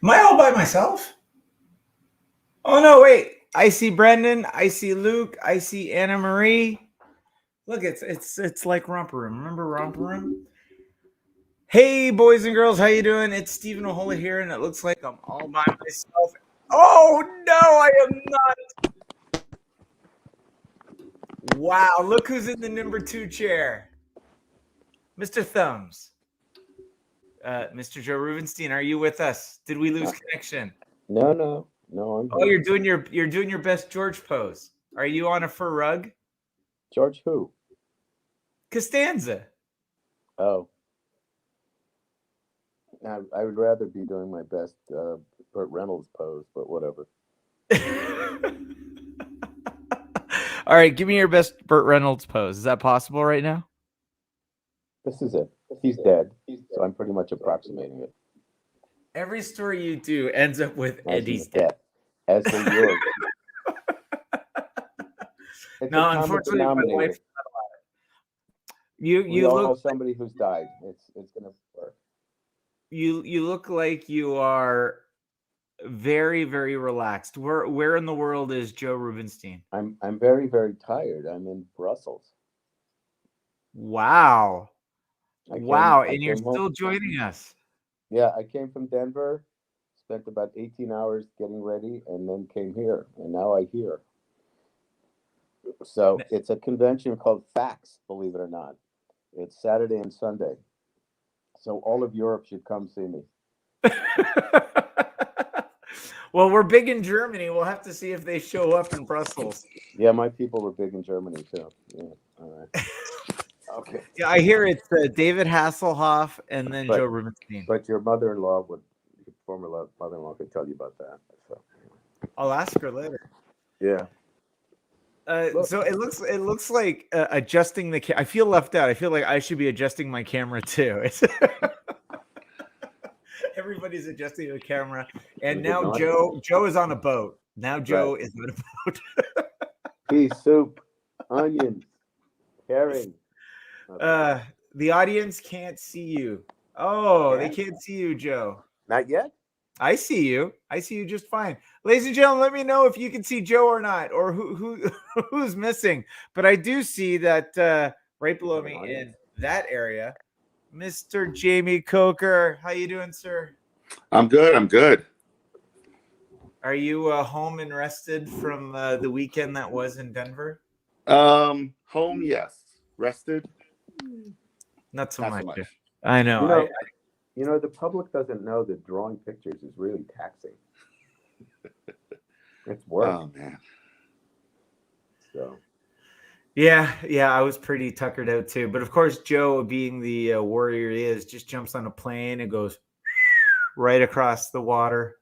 Am I all by myself? Oh, no, wait. I see Brendan. I see Luke. I see Anna Marie. Look, it's like Romper Room. Remember Romper Room? Hey, boys and girls. How you doing? It's Stephen O'Hola here, and it looks like I'm all by myself. Oh, no, I am not. Wow, look who's in the number 2 chair. Mr. Thumbs. Mr. Joe Rubenstein, are you with us? Did we lose connection? No. I'm Oh, you're doing your best George pose. Are you on a fur rug? George who? Costanza. Oh. I would rather be doing my best Burt Reynolds pose, but whatever. All right, give me your best Burt Reynolds pose. Is that possible right now? This is it. He's dead, so I'm pretty much approximating it. Every story you do ends up with Eddie's dead. As for yours. No, unfortunately, my wife. You all look know somebody who's died. It's gonna work. You look like you are very, very relaxed. Where in the world is Joe Rubenstein? I'm very, very tired. I'm in Brussels. Wow. I and you're still joining us. Yeah, I came from Denver, spent about 18 hours getting ready, and then came here, and now I'm here. So it's a convention called FANEXPO, believe it or not. It's Saturday and Sunday. So all of Europe should come see me. Well, we're big in Germany. We'll have to see if they show up in Brussels. Yeah, my people were big in Germany too. Yeah, all right. Okay. Yeah, I hear it's David Hasselhoff and then Joe Rubenstein. But your mother-in-law former mother-in-law could tell you about that. So I'll ask her later. Yeah. So it looks like adjusting the. I feel left out. I feel like I should be adjusting my camera too. Everybody's adjusting the camera, and now Joe is on a boat. Now Joe is on a boat. Pea soup, onions, herring. The audience can't see you. Oh, they can't see you, Joe. Not yet? I see you. I see you just fine. Ladies and gentlemen, let me know if you can see Joe or not, or who's missing. But I do see that right below me in that area, Mr. Jamie Coker. How you doing, sir? I'm good. Are you home and rested from the weekend that was in Denver? Home, yes. Rested? Not so much. I know. The public doesn't know that drawing pictures is really taxing. It's work. Oh, man. So. Yeah, I was pretty tuckered out too. But of course, Joe, being the warrior he is, just jumps on a plane and goes right across the water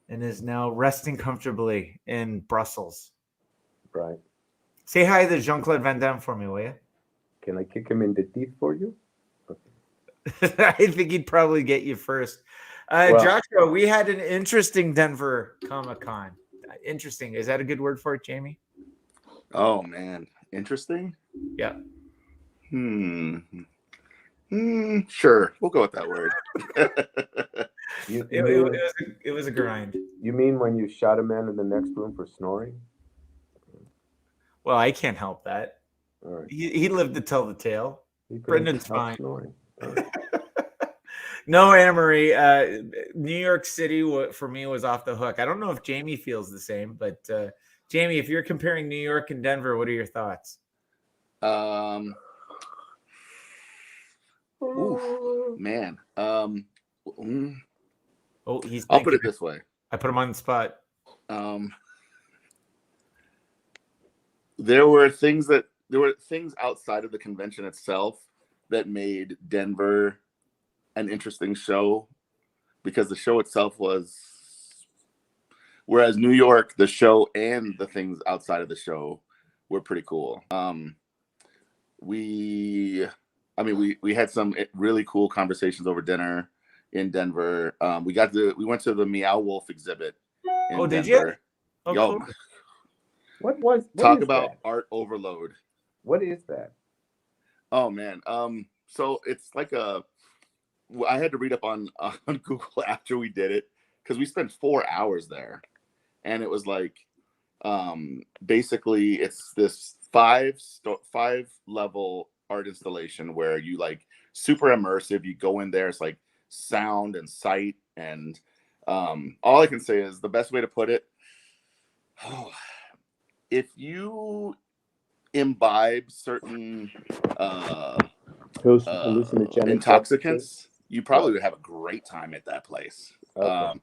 and is now resting comfortably in Brussels. Right. Say hi to Jean-Claude Van Damme for me, will you? Can I kick him in the teeth for you? I think he'd probably get you first. Well- Joshua, we had an interesting Denver Comic-Con. Interesting. Is that a good word for it, Jamie? Oh man, interesting. Yeah. Sure, we'll go with that word. It was a grind. You mean when you shot a man in the next room for snoring? Well, I can't help that. All right. He lived to tell the tale. You couldn't Brendan's help fine. Snoring. All right. No, Anna Marie. New York City for me was off the hook. I don't know if Jamie feels the same, but Jamie, if you're comparing New York and Denver, what are your thoughts? Ooh, man. Oh, I'll put it this way. I put him on the spot. There were things outside of the convention itself that made Denver an interesting show, because the show itself was, whereas New York, the show and the things outside of the show were pretty cool. We had some really cool conversations over dinner in Denver. We went to the Meow Wolf exhibit in Denver. Did you? Oh, Yo, cool. What talk is about that? art overload. What is that? Oh man. So it's like I had to read up on Google after we did it, because we spent 4 hours there, and it was like, basically it's this five level art installation where you like super immersive. You go in there, it's like sound and sight, and all I can say is the best way to put it. If you imbibe certain hallucinogenic intoxicants, you probably would have a great time at that place. Okay.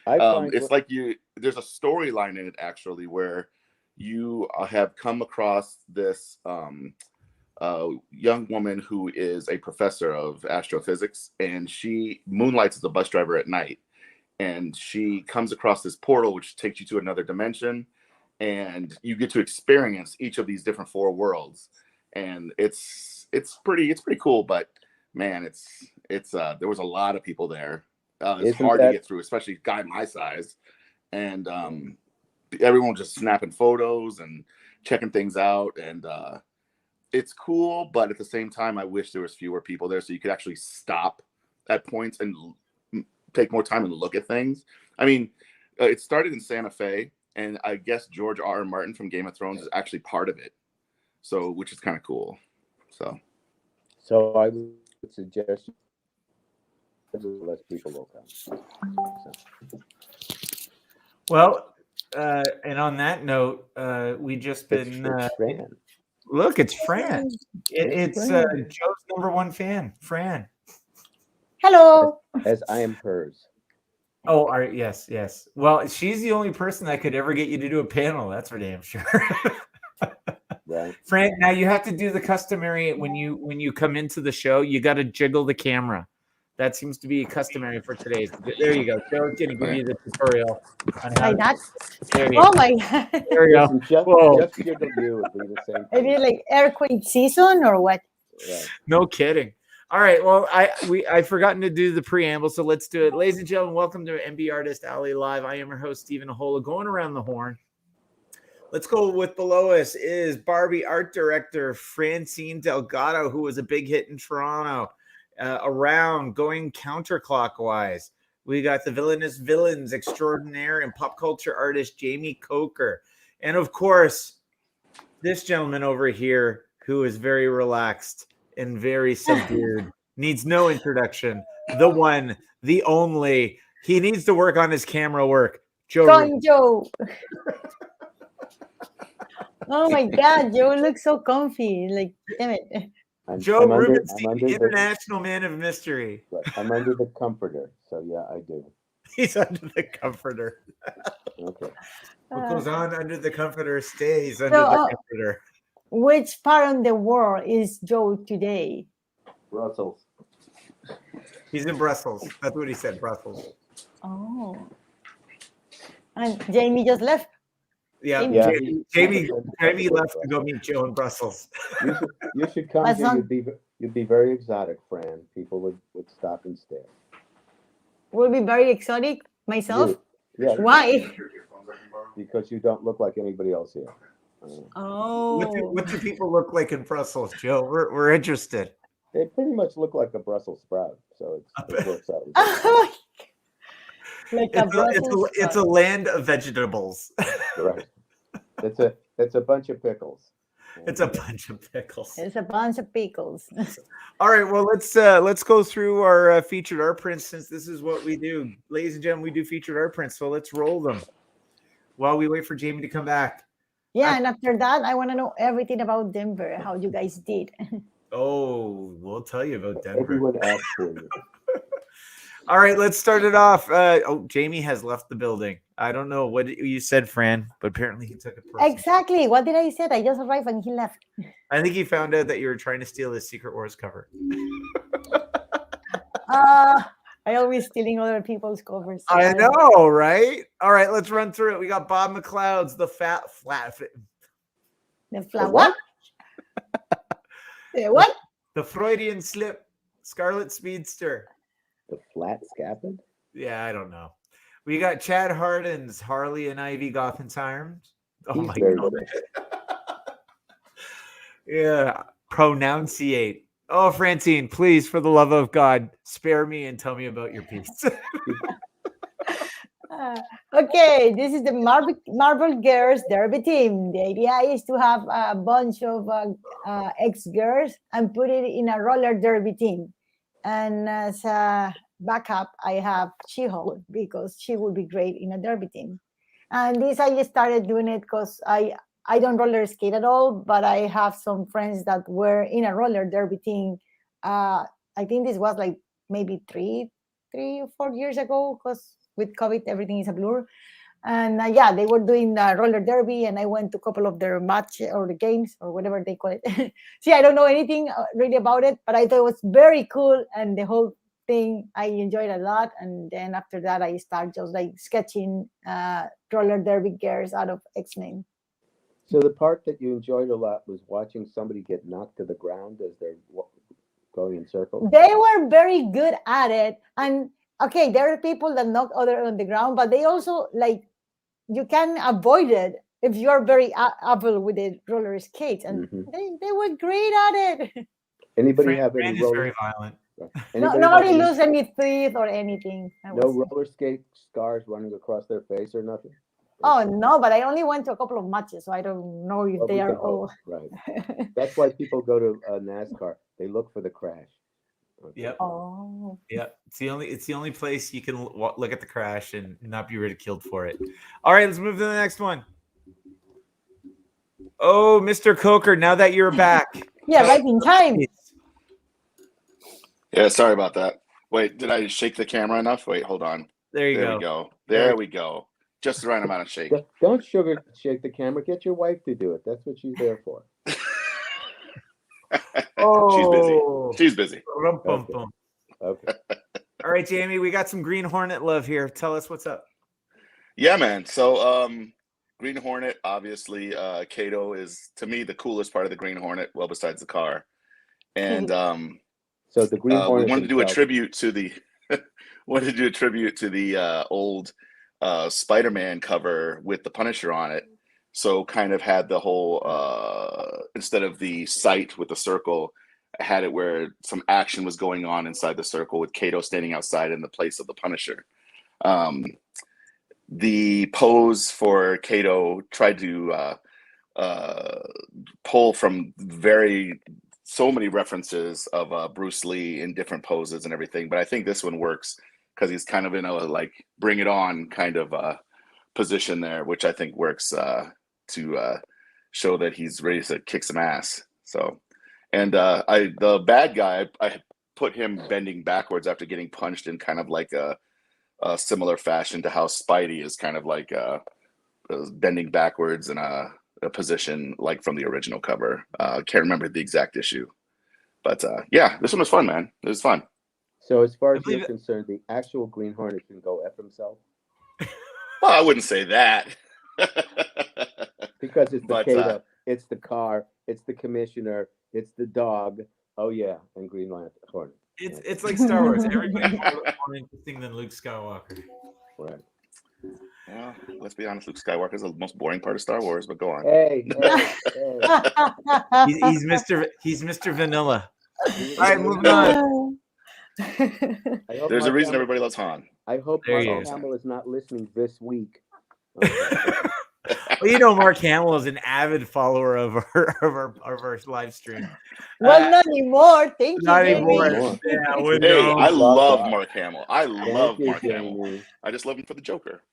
It's like there's a storyline in it actually where you have come across this young woman who is a professor of astrophysics, and she moonlights as a bus driver at night, and she comes across this portal which takes you to another dimension, and you get to experience each of these different 4 worlds, and it's pretty cool. But man, there was a lot of people there. It's hard to get through, especially a guy my size, and everyone was just snapping photos and checking things out, and it's cool. But at the same time, I wish there was fewer people there so you could actually stop at points and take more time and look at things. I mean, it started in Santa Fe, and I guess George R.R. Martin from Game of Thrones is actually part of it, so which is kind of cool. So I would suggest less people will come. Well, and on that note, we just been look. It's Fran. It's Joe's #1 fan, Fran. Hello. As I am hers. Oh, yes. Well, she's the only person that could ever get you to do a panel. That's for damn sure. Right. Fran, now you have to do the customary when you come into the show. You got to jiggle the camera. That seems to be customary for today's. There you go. Joe's going to give you the tutorial on how. Like that? There you Oh go. my God. There you go. Just jiggle you would be the same thing. Is it like earthquake season or what? Right. No kidding. All right. Well, I've forgotten to do the preamble, so let's do it. Ladies and gentlemen, welcome to MBartist Alley Live. I am your host, Stephen Ahola, going around the horn. Let's go with below us is Barbie art director Francine Delgado, who was a big hit in Toronto. Around going counterclockwise, we got the villainous villains extraordinaire and pop culture artist Jamie Coker, and of course, this gentleman over here who is very relaxed and very subdued, needs no introduction. The one, the only. He needs to work on his camera work. Joe. Oh my God, Joe looks so comfy. Like, damn it. Joe Rubenstein, international man of mystery. Right. I'm under the comforter, so yeah, I do. He's under the comforter. Okay. What goes on under the comforter stays under the comforter. Which part of the world is Joe today? Brussels. He's in Brussels. That's what he said, Brussels. Oh. And Jamie just left. Yeah, Jamie. Jamie left to go meet Joe in Brussels. You should come That's here. not- You'd be very exotic, Fran. People would stop and stare. Will be very exotic myself. Yeah, Why? because you don't look like anybody else here. Oh. What do people look like in Brussels, Joe? We're interested. They pretty much look like a Brussels sprout, so it works out. Like a Brussels It's a land of vegetables. Right. It's a bunch of pickles. It's a bunch of pickles. It's a bunch of pickles. All right, well let's go through our featured art prints, since this is what we do, ladies and gentlemen. We do featured art prints, so let's roll them while we wait for Jamie to come back. Yeah, and after that, I want to know everything about Denver. How you guys did? Oh, we'll tell you about Denver. Everyone asked for you. All right, let's start it off. Jamie has left the building. I don't know what you said, Fran, but apparently he took it personally. Exactly. What did I say? I just arrived and he left. I think he found out that you were trying to steal his Secret Wars cover. I always stealing other people's covers. So I know, right? All right, let's run through it. We got Bob Mccloud's The Fat Flat. The what? The what? The Freudian Slip. Scarlet Speedster. The flat scapid? Yeah, I don't know. We got Chad Hardin's Harley and Ivy Gothensheims. Oh He's my very god. good. Yeah, pronunciate. Oh, Francine, please, for the love of God, spare me and tell me about your piece. Okay, this is the Marble Girls Derby team. The idea is to have a bunch of ex-girls and put it in a roller derby team. And as a backup, I have She-Hulk because she would be great in a derby team. And this I just started doing it because I don't roller skate at all, but I have some friends that were in a roller derby team. I think this was like maybe three or 4 years ago, because with COVID, everything is a blur. And yeah, they were doing roller derby, and I went to a couple of their match or the games or whatever they call it. See, I don't know anything really about it, but I thought it was very cool, and the whole thing I enjoyed a lot. And then after that, I started just like sketching roller derby girls out of X-Men. So the part that you enjoyed a lot was watching somebody get knocked to the ground as they're going in circles? They were very good at it. And okay, there are people that knock other on the ground, but they also like, you can avoid it if you are very able with the roller skates. And they were great at it. Anybody have Fran any is roller? very violent. Nobody lose any teeth or anything. No roller skate scars running across their face or nothing? Oh, no, but I only went to a couple of matches, so I don't know if they are all. Right. That's why people go to NASCAR. They look for the crash. Okay. Yep. Oh. Yeah. It's the only place you can look at the crash and not be ridiculed for it. All right, let's move to the next one. Oh, Mr. Coker, now that you're back. Yeah, right in time. Yeah, sorry about that. Wait, did I shake the camera enough? Wait, hold on. There you There go. we go. There we go. Just the right amount of shake. Don't shake the camera. Get your wife to do it. That's what she's there for. Oh, She's busy. Rum-pum-pum. Okay. All right, Jamie, we got some Green Hornet love here. Tell us what's up. Yeah, man. So Green Hornet, obviously, Kato is to me the coolest part of the Green Hornet, well besides the car. And so the Green Hornet. we wanted to do a tribute to the old Spider-Man cover with the Punisher on it. So kind of had the whole instead of the sight with the circle, had it where some action was going on inside the circle with Kato standing outside in the place of the Punisher. The pose for Kato tried to pull from so many references of Bruce Lee in different poses and everything, but I think this one works because he's kind of in a like bring it on kind of position there, which I think works to show that he's ready to kick some ass. So, and the bad guy, I put him bending backwards after getting punched in kind of like a similar fashion to how Spidey is kind of like bending backwards in a position like from the original cover. Can't remember the exact issue, but yeah, this one was fun, man. It was fun. So as far as you're concerned, the actual Green Hornet can go F himself? Well, I wouldn't say that. Because it's the But, Kata, it's the car, it's the commissioner, it's the dog. Oh yeah, and Green Lantern. It's like Star Wars. Everybody's more interesting than Luke Skywalker. Right. Well, let's be honest. Luke Skywalker is the most boring part of Star Wars. But go on. Hey. He's Mr. Vanilla. All right, moving on. There's a reason everybody loves Han. I hope There he Mark is. Hamill is not listening this week. Well, you know, Mark Hamill is an avid follower of our live stream. Well, not anymore. Thank you. Not Jamie. anymore. Yeah, we Hey, know. I love that. Mark Hamill. I love you, Mark Jamie. Hamill. I just love him for the Joker.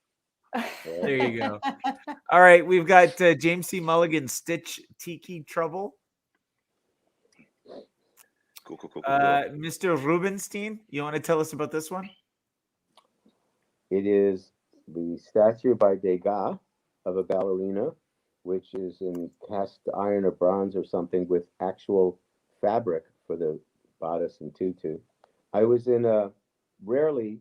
There you go. All right, we've got James C. Mulligan, Stitch Tiki Trouble. Cool. Mr. Rubenstein, you want to tell us about this one? It is the statue by Degas of a ballerina, which is in cast iron or bronze or something with actual fabric for the bodice and tutu. I was in a rarely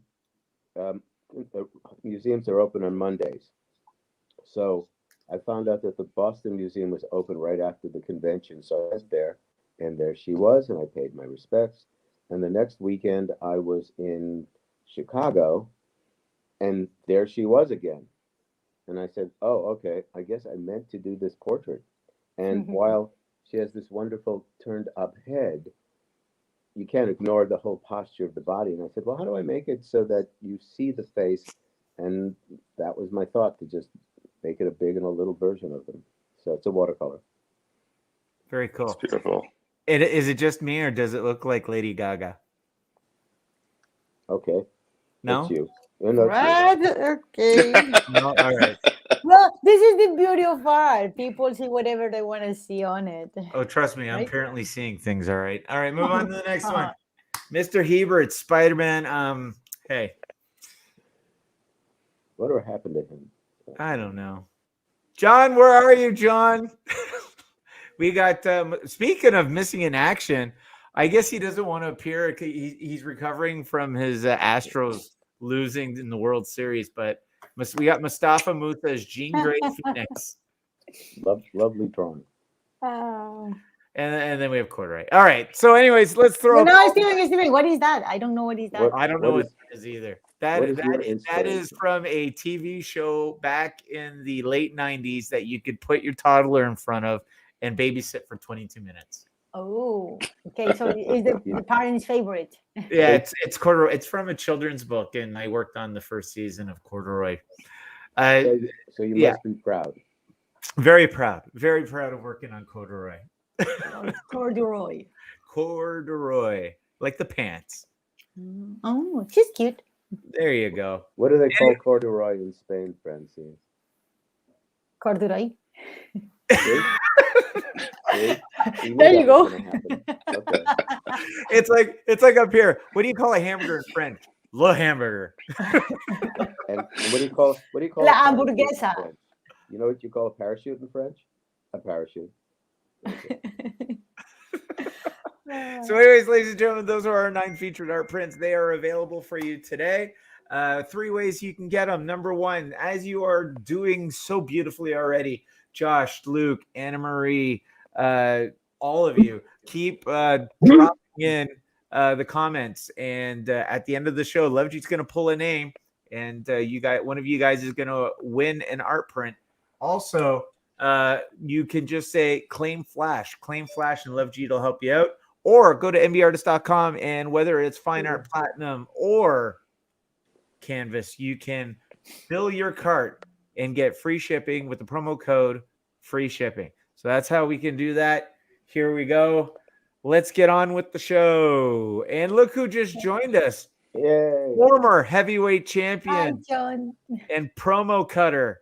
museums are open on Mondays. So I found out that the Boston Museum was open right after the convention. So I went there, and there she was, and I paid my respects. And the next weekend I was in Chicago, and there she was again. And I said, oh, okay, I guess I meant to do this portrait. And while she has this wonderful turned up head, you can't ignore the whole posture of the body. And I said, well, how do I make it so that you see the face? And that was my thought, to just make it a big and a little version of them. So it's a watercolor. Very cool. It's beautiful. Is it just me, or does it look like Lady Gaga? Okay. No? That's you. No, Right? Okay. No? All right. Well, this is the beauty of art. People see whatever they want to see on it. Oh, trust me, I'm Right? apparently seeing things. All right. All right, move on to the next one. Mr. Hebert, Spider-Man. Hey, Whatever happened to him? I don't know. John, where are you, John? We got, speaking of missing in action, I guess he doesn't want to appear. He's recovering from his Astros losing in the World Series, but we got Mustafa Musa as Jean Grey Phoenix. Lovely drawing. And then we have Corduroy. All right. So, anyways, let's throw. No, Steven, what is that? I don't know what is that. I don't know what it is either. That is from a TV show back in the late 90s that you could put your toddler in front of and babysit for 22 minutes. Oh, okay. So is the parents' favorite? Yeah, it's Corduroy. It's from a children's book, and I worked on the first season of Corduroy. So you must be proud. Very proud of working on Corduroy. Corduroy. Corduroy, like the pants. Oh, she's cute. There you go. What do they call corduroy in Spain, Francine? Corduroy. See? There you go. Okay. It's like up here. What do you call a hamburger in French? Le hamburger. And what do you call La a parachute in hamburguesa. French? You know what you call a parachute in French? A parachute. Okay. So anyways, ladies and gentlemen, those are our 9 featured art prints. They are available for you today. 3 ways you can get them. Number 1, as you are doing so beautifully already, Josh, Luke, Anna Marie, all of you, keep dropping in the comments. And at the end of the show, Lovejeet's going to pull a name, and one of you guys is going to win an art print. Also, you can just say claim flash, and Lovejeet will help you out. Or go to MBartist.com, and whether it's Fine Art Platinum or Canvas, you can fill your cart and get free shipping with the promo code free shipping. So that's how we can do that. Here we go. Let's get on with the show. And look who just joined us. Yay. Former heavyweight Hi, champion John. and promo cutter,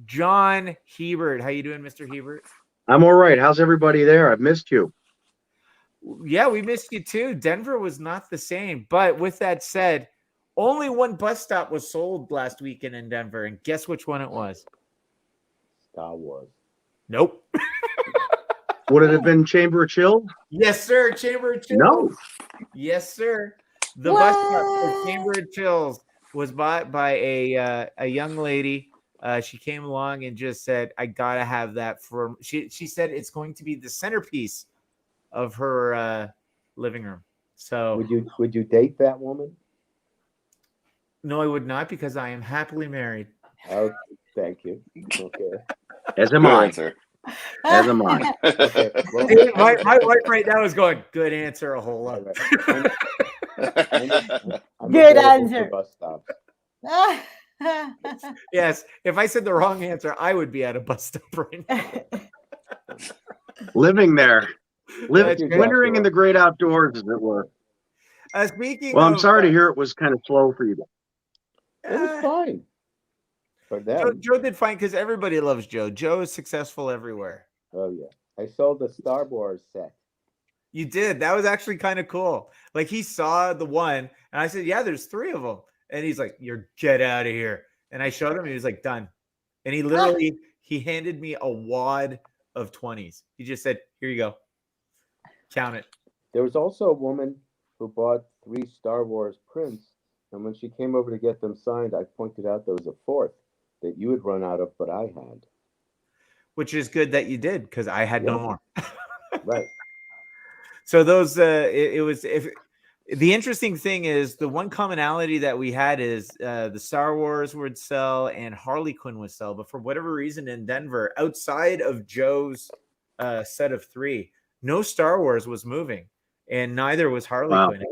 John Hebert. How you doing, Mr. Hebert? I'm all right. How's everybody there? I've missed you. Yeah, we missed you too. Denver was not the same. But with that said, only one bus stop was sold last weekend in Denver. And guess which one it was? Star Wars. Nope. Would it have been Chamber of Chill? Yes, sir. Chamber of Chills. No. Yes, sir. The bus stop for Chamber of Chills was bought by a young lady She came along and just said, "I gotta have that for." She said it's going to be the centerpiece of her living room. So Would you date that woman? no, I would not, because I am happily married. Oh, thank you. Okay. As am Good I. answer. As am I. Okay. Well, Dude, my wife right now is going, good answer, a whole lot. I'm Good available answer. for bus stops. Yes, if I said the wrong answer, I would be at a bus stop right now. Living there. That's good. Wintering in the great outdoors, as it were. Speaking Well, I'm of, sorry to hear it was kind of slow for you. It was fine. For them. Joe did fine because everybody loves Joe. Joe is successful everywhere. Oh yeah. I sold the Star Wars set. You did. That was actually kind of cool. Like, he saw the one, and I said, "Yeah, there's 3 of them." And he's like, "You're get out of here." And I showed him, and he was like, "Done." And he literally he handed me a wad of 20s. He just said, "Here you go. Count it." There was also a woman who bought 3 Star Wars prints, and when she came over to get them signed, I pointed out there was a 4th that you had run out of, but I had. Which is good that you did, because I had no more. Right. So those it was, if the interesting thing is, the one commonality that we had is the Star Wars would sell and Harley Quinn would sell, but for whatever reason in Denver, outside of Joe's set of 3, no Star Wars was moving, and neither was Harley Wow. Quinn.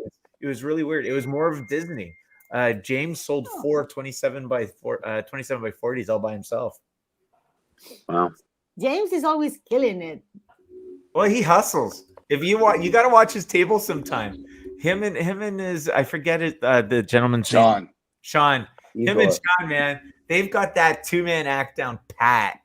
It was really weird. It was more of Disney. James sold 4 27 by 40s all by himself. Wow. James is always killing it. Well, he hustles. If you want, you got to watch his table sometime. Him and his, I forget it, the gentleman's name. Sean. Him and Sean, man, they've got that 2-man act down pat.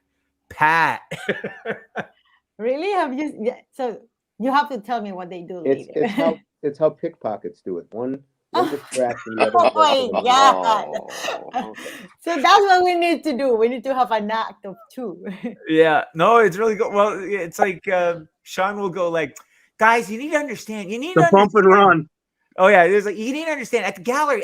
Really? Have you? Yeah, so you have to tell me what they do later. It's how pickpockets do it. One distraction. The Oh other my God. So that's what we need to do. We need to have an act of 2. Yeah, no, it's really good. Well, it's like Sean will go like, "Guys, you need to understand. You need The to bump and run. Oh yeah, there's like, you need to understand at the gallery.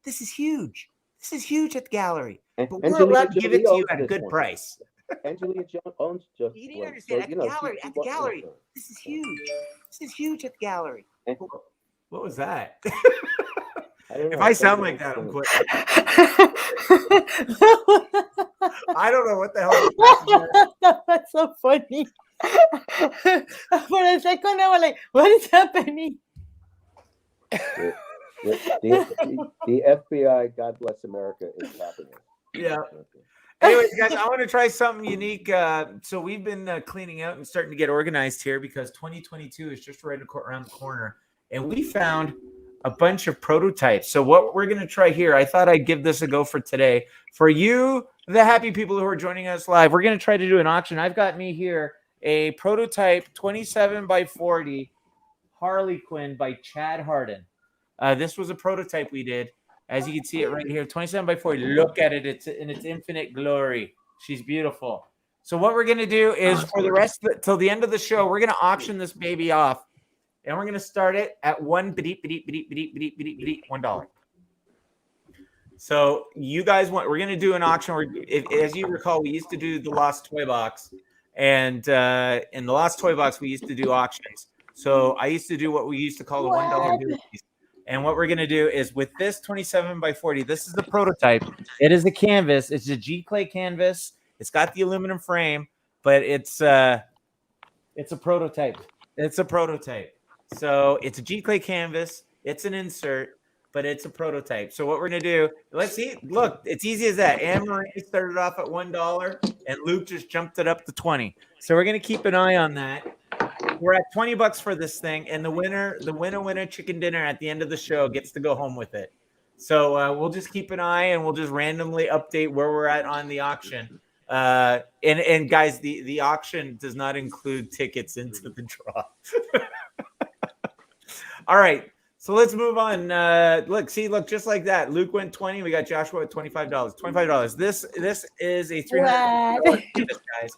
This is huge. This is huge at the gallery. But we're allowed to give it to you at a good price. Angelina Jones owns just. You need to understand at the gallery. This is huge. This is huge at the gallery." What was that? If I sound like that, I'm quitting. I don't know what the hell. That's so funny. For a second, I was like, "What is happening?" The FBI, God bless America, is happening. Yeah. Anyways, guys, I want to try something unique. So we've been cleaning out and starting to get organized here because 2022 is just right around the corner. And we found a bunch of prototypes. So what we're going to try here, I thought I'd give this a go for today. For you, the happy people who are joining us live, we're going to try to do an auction. I've got me here a prototype 27 by 40 Harley Quinn by Chad Hardin. This was a prototype we did. As you can see it right here, 27 by 40. Look at it. It's in its infinite glory. She's beautiful. So what we're going to do is for the rest of till the end of the show, we're going to auction this baby off. And we're going to start it at $1. So you guys we're going to do an auction. As you recall, we used to do the Lost Toy Box. And in the Lost Toy Box, we used to do auctions. So I used to do what we used to call the $1 movies. And what we're going to do is with this 27 by 40, this is the prototype. It is a canvas. It's a G-Clay canvas. It's got the aluminum frame, but it's a prototype. It's a prototype. So it's a G-Clay canvas. It's an insert, but it's a prototype. So what we're going to do, let's see. Look, it's easy as that. Anne-Marie started off at $1, and Luke just jumped it up to 20. So we're going to keep an eye on that. We're at $20 for this thing, and the winner chicken dinner at the end of the show gets to go home with it. So we'll just keep an eye, and we'll just randomly update where we're at on the auction. And guys, the auction does not include tickets into the draw. All right, so let's move on. Look, just like that. Luke went 20. We got Joshua at $25. $25. This is a $350 canvas, guys.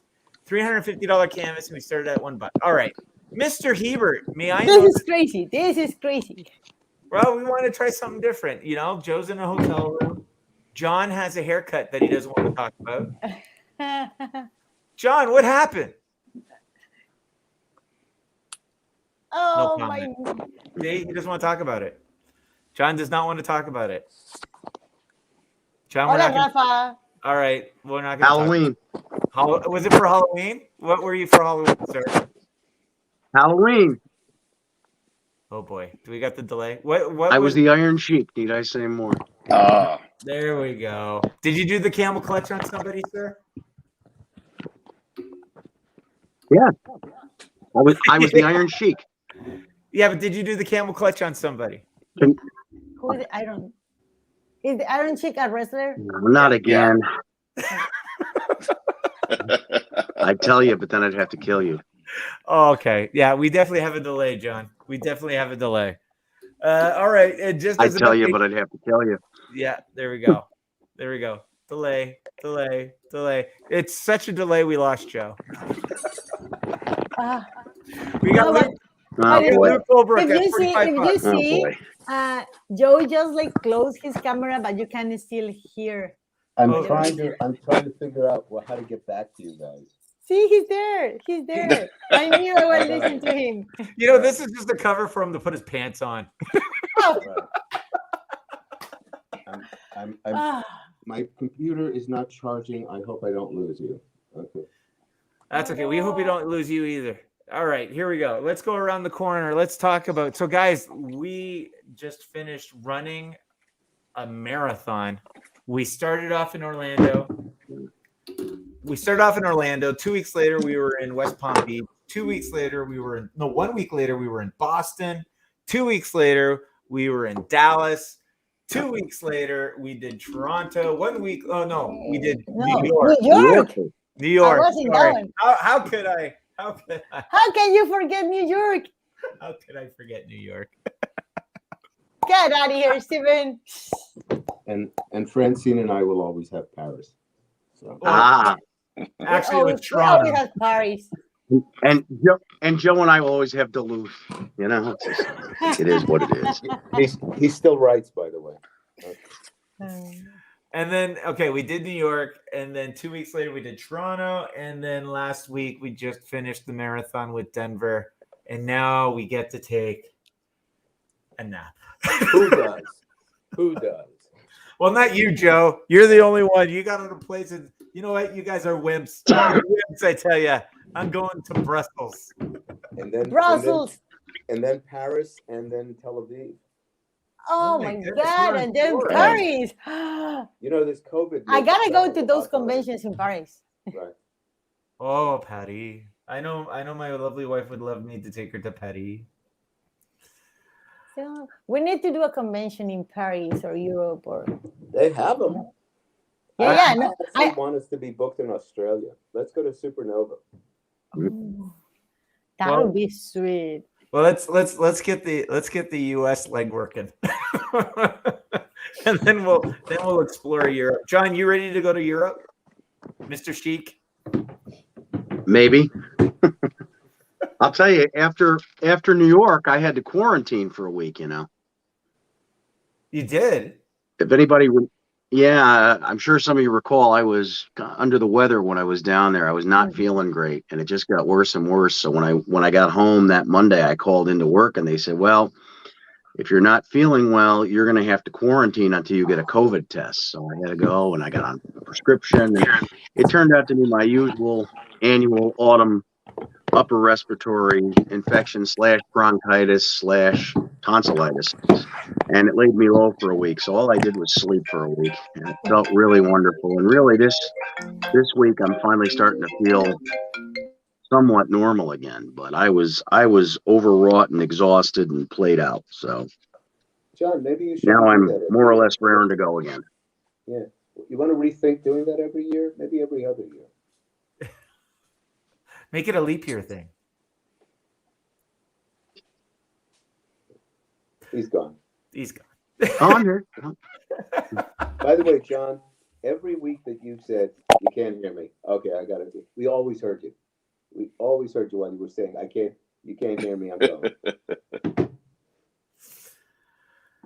$350 canvas, and we started at $1. All right, Mr. Hebert, may I know? This is crazy. This is crazy. Well, we want to try something different. You know, Joe's in a hotel room. John has a haircut that he doesn't want to talk about. John, what happened? Oh No my! comment. See, he doesn't want to talk about it. John does not want to talk about it. John, we're Hola, not gonna, Rafa. all right, we're not going to Halloween. Was it for Halloween? What were you for Halloween, sir? Halloween. Oh boy, do we got the delay? What I was the Iron Sheik. Need I say more? There we go. Did you do the camel clutch on somebody, sir? Yeah. I was the Iron Sheik. Yeah, but did you do the camel clutch on somebody? Who is the Iron? Is the Iron Chick a wrestler? No, not again. I'd tell you, but then I'd have to kill you. Oh, okay. Yeah, we definitely have a delay, John. We definitely have a delay. All right. I'd tell you, but I'd have to kill you. Yeah, there we go. There we go. Delay. It's such a delay. We lost Joe. We got No, Luke. Oh, boy. Luke Goldberg If at you 45 bucks. see, boy. Joe just like closed his camera, but you can still hear. I'm Oh, trying to figure out how to get back to you guys. See, he's there. He's there. I knew I would listen to him. You know, this is just a cover for him to put his pants on. Ah, My computer is not charging. I hope I don't lose you. Okay. That's okay. We hope we don't lose you either. All right, here we go. Let's go around the corner. Let's talk about. So, guys, we just finished running a marathon. We started off in Orlando. 2 weeks later, we were in West Palm Beach. 2 weeks later, 1 week later, we were in Boston. 2 weeks later, we were in Dallas. 2 weeks later, we did Toronto. 1 week. Oh no, we did New York. New York. New York. I wasn't Sorry. going. How could I? How can you forget New York? How could I forget New York? Get out of here, Steven. And Francine and I will always have Paris. So. Actually, it was We always Toronto. have Paris. And Joe and I will always have Duluth. You know, it is what it is. He still writes, by the way. And then, okay, we did New York, and then 2 weeks later we did Toronto, and then last week we just finished the marathon with Denver, and now we get to take a nap. Who does? Who does? Well, not you, Joe. You're the only one. You got on a place, and you know what? You guys are wimps. You're wimps, I tell you. I'm going to Brussels. And then Brussels. And then Paris, and then Tel Aviv. Oh my goodness, God! you're And then bored. Paris. You know, this COVID. I gotta go to travel those a lot. conventions in Paris. Right. Oh, Patty. I know my lovely wife would love me to take her to Patty. So we need to do a convention in Paris or Europe or. They have them. Yeah, no, I want us to be booked in Australia. Let's go to Supernova. That Well- would be sweet. Well, let's get the US leg working. And then we'll explore Europe. John, you ready to go to Europe? Mr. Sheik? Maybe. I'll tell you, after New York, I had to quarantine for a week, you know. You did? If anybody yeah, I'm sure some of you recall I was under the weather when I was down there. I was not feeling great, and it just got worse and worse. So when I got home that Monday, I called into work, and they said, well, if you're not feeling well, you're going to have to quarantine until you get a COVID test. So I had to go, and I got on a prescription. And it turned out to be my usual annual autumn upper respiratory infection / bronchitis / tonsillitis. And it laid me low for a week. So all I did was sleep for a week. And it felt really wonderful. And really this week, I'm finally starting to feel somewhat normal again. But I was overwrought and exhausted and played out. So John, maybe you should. now do I'm that every more or year. less raring to go again. Yeah. You want to rethink doing that every year? Maybe every other year. Make it a leap year thing. He's gone. He's gone. Oh, I'm here. By the way, John, every week that you said you can't hear me. Okay, I got it. We always heard you. We always heard you while you were saying, you can't hear me, I'm going.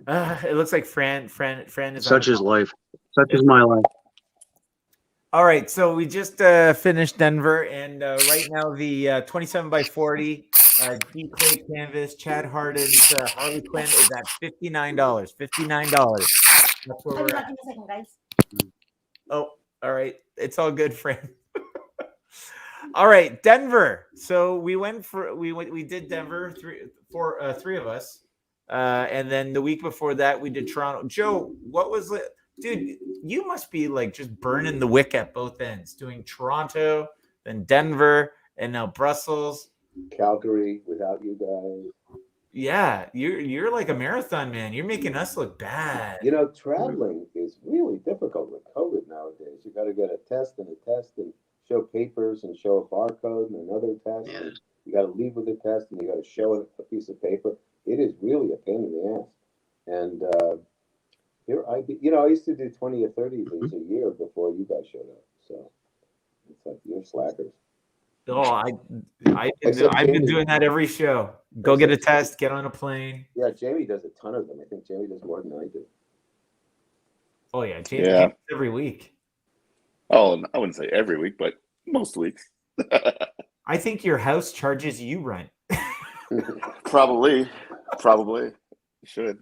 It looks like Fran is Such is life. Such is my life. All right, so we just finished Denver, and right now the 27 by 40 D Clay canvas, Chad Hardin's Harley Quinn is at $59. $59. That's where we're at. Oh, all right. It's all good, friend. All right, Denver. So we did Denver, three of us. And then the week before that, we did Toronto. Joe, what was it? Dude, you must be like just burning the wick at both ends, doing Toronto, then Denver, and now Brussels. Calgary without you guys. Yeah, you're like a marathon man. You're making us look bad. You know, traveling is really difficult with COVID nowadays. You got to get a test and show papers and show a barcode and another test. Yeah. You got to leave with a test and you got to show a piece of paper. It is really a pain in the ass. And I used to do 20 or 30 of these a year before you guys showed up. So it's like you're slackers. Oh, I've been doing that every show. Go get a test, get on a plane. Yeah, Jamie does a ton of them. I think Jamie does more than I do. Oh yeah, Jamie every week. Oh, I wouldn't say every week, but most weeks. I think your house charges you rent. Probably. Should.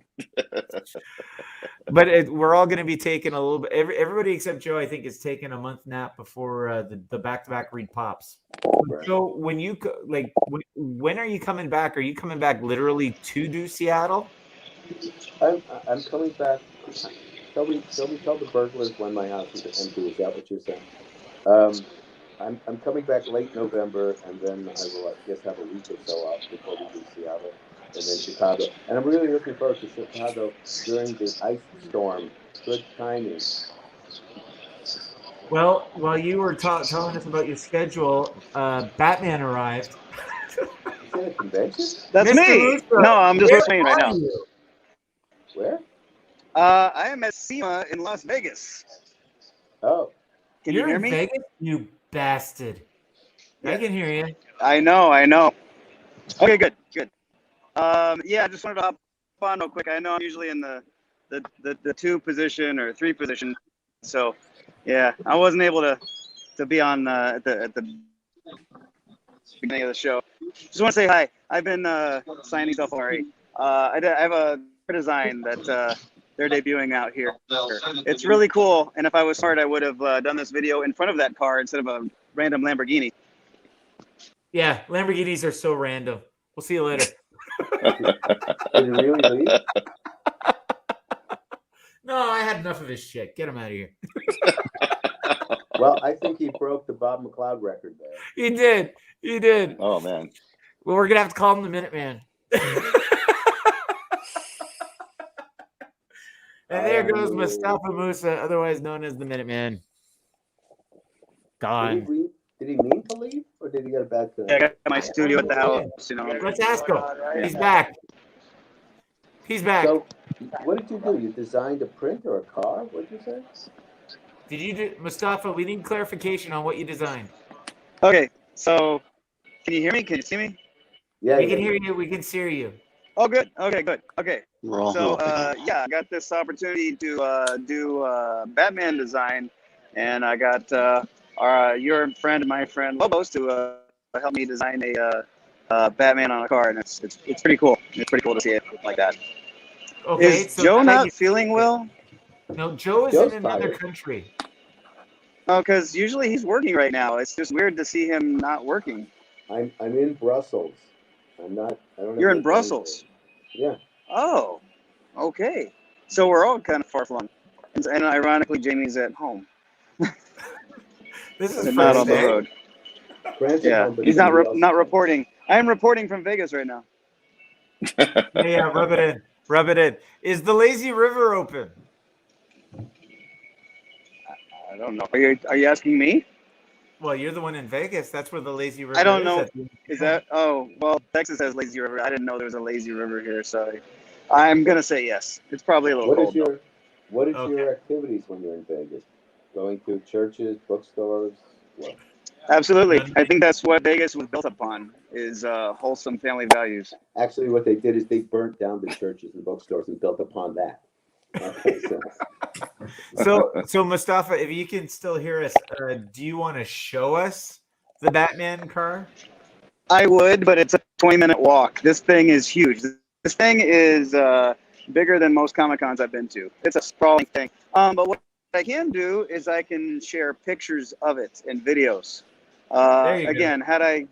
But we're all going to be taking a little bit. Everybody except Joe, I think, is taking a month nap before the back-to-back read pops. Right. So when when are you coming back? Are you coming back literally to do Seattle? I'm coming back. Tell the burglars when my house is empty. Is that what you're saying? I'm coming back late November, and then I will, I guess, have a week or so off before we do Seattle, and then Chicago. And I'm really looking forward to Chicago during the ice storm. Good timing. Well, while you were telling us about your schedule, Batman arrived. Is it a convention? That's Mr. me. Musa, No, I'm just listening right are now. you? Where? I am at SEMA in Las Vegas. Oh, Can You're you hear in me? Vegas, you bastard. I Yeah. can hear you. I know. Okay, good. Yeah, I just wanted to hop on real quick. I know I'm usually in the 2 position or 3 position, so yeah, I wasn't able to be on at the beginning of the show. Just want to say hi. I've been signing stuff already. I have a design that they're debuting out here. It's really cool, and if I was smart, I would have done this video in front of that car instead of a random Lamborghini. Yeah, Lamborghinis are so random. We'll see you later. did it really leave? No, I had enough of his shit. Get him out of here. Well, I think he broke the Bob Mccloud record there. He did. Oh man. Well, we're gonna have to call him the Minuteman. And there goes Mustafa Musa, otherwise known as the Minuteman. Gone. Did he mean to leave, or did he get a bad Yeah, I connection? got my studio at the house, you know. Let's ask him. He's back. He's back. So, what did you do? You designed a print or a car? What did you say? Did you do, Mustafa? We need clarification on what you designed. Okay, so can you hear me? Can you see me? Yeah, We can hear you. We can see you. Oh, good. Okay, good. Okay. We're all So, helping. yeah, I got this opportunity to do Batman design, and I got your friend and my friend Lobos to help me design a Batman on a car, and it's pretty cool. It's pretty cool to see it like that. Okay. Is Joe not feeling well? No, Joe is Joe's in another tired. country. Oh, because usually he's working right now. It's just weird to see him not working. I'm in Brussels. I'm not. I don't. You're have in Brussels. Yeah. Oh, okay. So we're all kind of far flung, and ironically, Jamie's at home This is and not on the Thursday. road. France is Yeah, home, but he's not nobody else not is. reporting. I am reporting from Vegas right now. Yeah, rub it in. Rub it in. Is the lazy river open? I don't know. Are you asking me? Well, you're the one in Vegas. That's where the lazy river I don't is know. at the- Is that? Oh, well, Texas has lazy river. I didn't know there was a lazy river here. So I'm gonna say yes. It's probably a little What cold. is your Okay. your activities when you're in Vegas? Going to churches, bookstores? What? Absolutely. I think that's what Vegas was built upon is wholesome family values. Actually, what they did is they burnt down the churches and bookstores and built upon that. Okay, so So Mustafa, if you can still hear us, do you want to show us the Batman car? I would, but it's a 20-minute walk. This thing is huge. This thing is bigger than most Comic Cons I've been to. It's a sprawling thing. But what I can do is I can share pictures of it and videos. Again, had I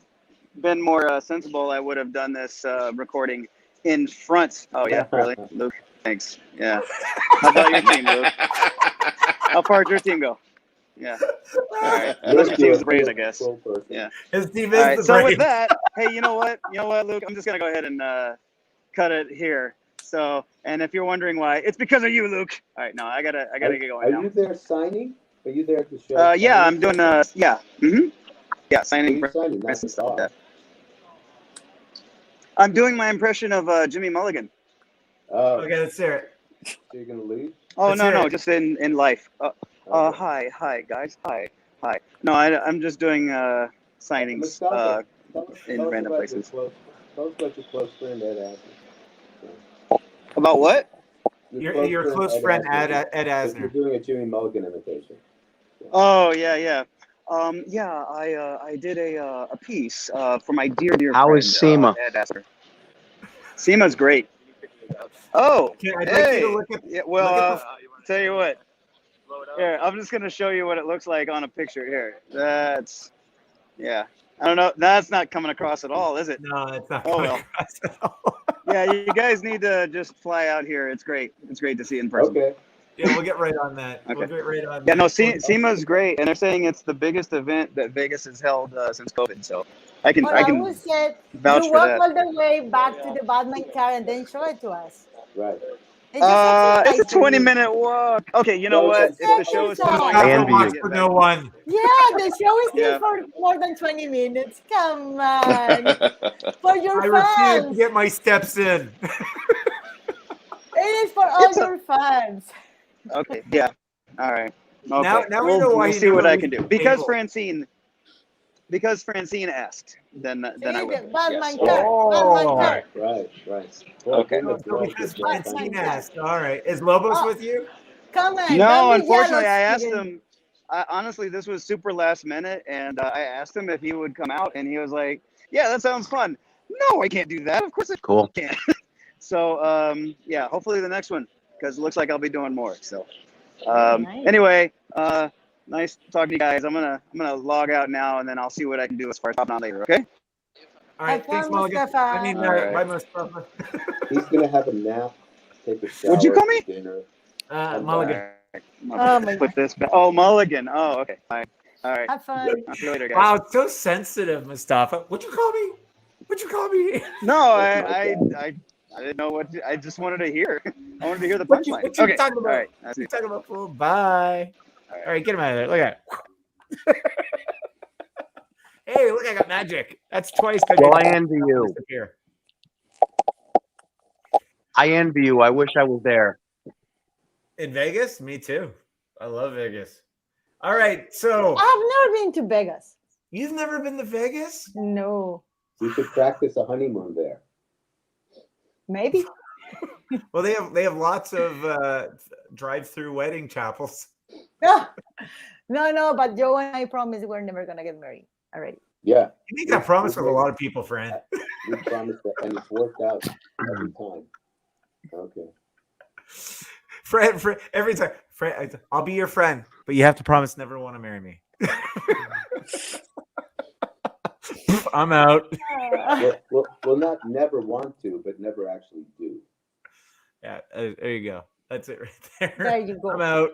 been more sensible, I would have done this recording in front. Oh yeah, really, Luke? Thanks. Yeah. How about your team, Luke? How far did your team go? Yeah. All right. Unless your team's the Braves, I guess. Yeah. His team All is right. the So Braves. with that, hey, you know what, Luke? I'm just gonna go ahead and cut it here. So, and if you're wondering why, it's because of you, Luke. All right. No, I gotta get going now. Are you there signing? Are you there at the show? Yeah, I'm doing yeah. Yeah, signing Are you signing? and That's stuff like odd. that. I'm doing my impression of Jimmy Mulligan. Oh, Okay, let's hear it. so you're gonna leave? Oh Let's no, hear no, it. just in life. Okay. Hi guys, hi. No, I'm just doing signings Mustafa, tell us in random about your places. tell us about your close friend Ed Asner. About what? Your close friend Ed You're Asner. doing a Jimmy Mulligan imitation. Oh yeah. I did a piece for my dear How friend is SEMA? Ed Asner. SEMA's great. Oh, Okay, I'd like you to hey. look at. Yeah, well, look at tell you what. Here, I'm just gonna show you what it looks like on a picture here. That's, yeah. I don't know. That's not coming across at all, is it? No, it's not. Oh, coming well. across at all. Yeah, you guys need to just fly out here. It's great. It's great to see in person. Okay. Yeah, we'll get right on that. We'll Okay. get right on Yeah, that. no, SEMA's great, and they're saying it's the biggest event that Vegas has held since COVID. So I can Or I would say vouch you for walk that. all the way back to the Batman car and then show it to us. Right. It's just It's a exercise for you. 20-minute walk. Okay, you know No, what? it's If the show is still going, I Mustafa envy walks you. for no one. Yeah, the show is still Yeah. for more than 20 minutes. Come on. For your I refuse to fans. get my steps in. It is for all your fans. Okay, yeah. All right. Okay. Now we know why we'll he see what never I can do. leaves the Because Francine asked, then I See, will. the Batman Yes. car. Batman Oh. car. Right. Okay. Boy, So because Batman. Francine asked. All right. Is Lobos Oh. with you? Come on. No, don't be unfortunately, jealous, I asked Steven. him. Honestly, this was super last minute, and I asked him if he would come out, and he was like, "Yeah, that sounds fun." No, I can't do that. Of course I Cool. can't. So, yeah, hopefully the next one, because it looks like I'll be doing more. So, Nice. anyway, nice talking to you guys. I'm gonna log out now, and then I'll see what I can do as far as popping on later. Okay. All right. Have Thanks, fun, Mulligan. Mustafa. I mean, All right. bye, Mustafa. He's gonna have a nap, take a shower, What'd you call me? dinner. Mulligan. All right. Oh, my Put this back. Oh, Mulligan. Oh, okay. All right. Have fun. I'll see you later, guys. Wow, it's so sensitive, Mustafa. What'd you call me? What'd you call me? No, That's my I didn't know what I just wanted to hear. I wanted to hear the What you punchline. talking All about? right. What you talking about, fool? Bye. All right, get him out of there. Look at that. Hey, look, I got magic. That's twice. Well, I envy you. Disappear. I envy you. I wish I was there. In Vegas? Me too. I love Vegas. All right, so I have never been to Vegas. you've never been to Vegas? No. You could practice a honeymoon there. Maybe. Well, they have lots of drive-through wedding chapels. No, but Joe and I promised we're never going to get married. All right. Yeah, You make that promise with a lot of people, Fran. we promised that, and it's worked out every time. Okay. Fran, every time. Fran, I'll be your friend, but you have to promise never want to marry me. I'm out. We'll not never want to, but never actually do. Yeah, there you go. That's it right there. There you go. I'm out.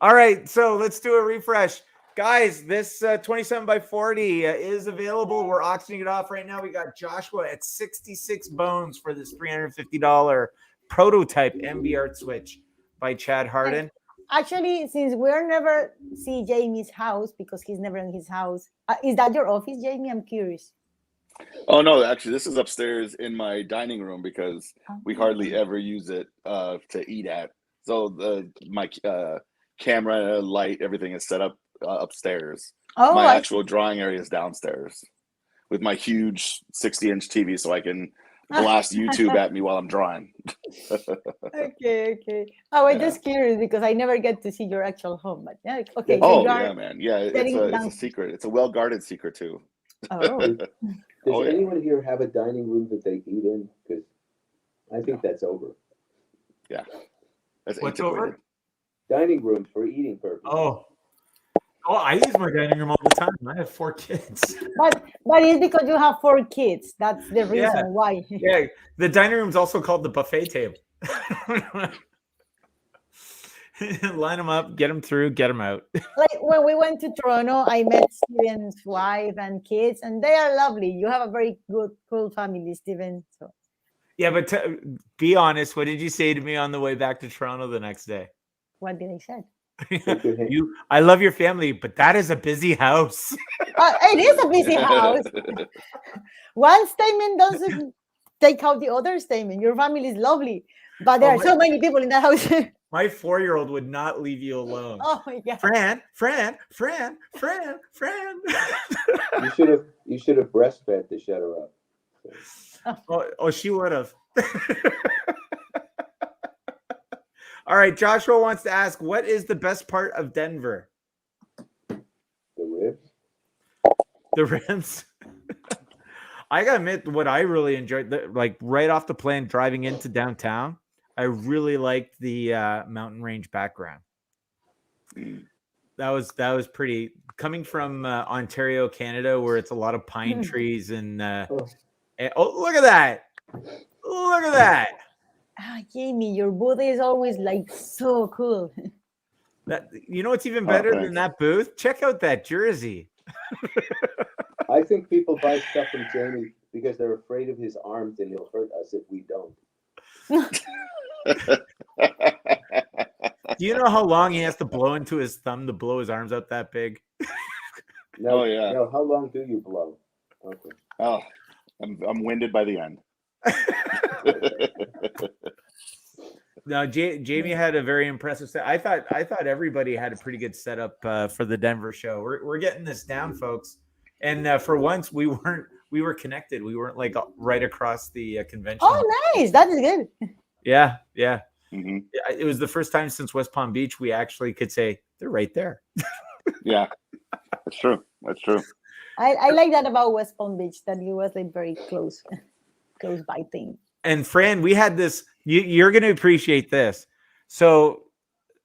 All right, so let's do a refresh. Guys, this 27 by 40 is available. We're auctioning it off right now. We got Joshua at 66 bones for this $350 prototype MBart switch by Chad Hardin. Actually, since we're never see Jamie's house because he's never in his house, is that your office, Jamie? I'm curious. Oh no, actually, this is upstairs in my dining room because we hardly ever use it to eat at. So my camera, light, everything is set up upstairs. Oh, My I actual drawing area is downstairs with my huge 60-inch TV, so I can blast YouTube at me while I'm drawing. Okay. Oh, I'm Yeah. just curious because I never get to see your actual home. But yeah, okay. Oh you are yeah, man. Yeah, it's setting it a down. secret. It's a well guarded secret too. Oh, Does Oh, yeah. anyone here have a dining room that they eat in? Because I think that's over. That's What's antiquated. over? Dining rooms for eating purposes. Oh, I use my dining room all the time. I have 4 kids. but it's because you have 4 kids. That's the reason why. Yeah, the dining room's also called the buffet table. Line them up, get them through, get them out. Like when we went to Toronto, I met Steven's wife and kids, and they are lovely. You have a very cool family, Steven. So Yeah, but be honest, what did you say to me on the way back to Toronto the next day? what did I say? I love your family, but that is a busy house. It is a busy house. One statement doesn't take out the other statement. Your family is lovely, but there are so many people in that house. My 4-year-old would not leave you alone. Oh my God. Fran. You should have breastfed to shut her up. Oh, she would have. All right, Joshua wants to ask, what is the best part of Denver? The ribs. The ribs. I gotta admit, what I really enjoyed, like right off the plane, driving into downtown, I really liked the mountain range background. That was pretty. Coming from Ontario, Canada, where it's a lot of pine trees and oh, look at that! Look at that! Jamie, your booth is always like so cool. That, you know what's even better than that booth? Check out that jersey. I think people buy stuff from Jamie because they're afraid of his arms and he'll hurt us if we don't. Do you know how long he has to blow into his thumb to blow his arms out that big? No, Oh, yeah. No, how long do you blow? Okay. Oh, I'm winded by the end. No, Jamie had a very impressive set. I thought everybody had a pretty good setup for the Denver show. We're getting this down, folks. And for once, we were connected. We weren't like right across the convention. Oh, nice! That is good. Yeah. Mm-hmm. It was the first time since West Palm Beach we actually could say they're right there. Yeah, that's true. I like that about West Palm Beach, that it was like very close by thing. And Fran, we had this. You're going to appreciate this. So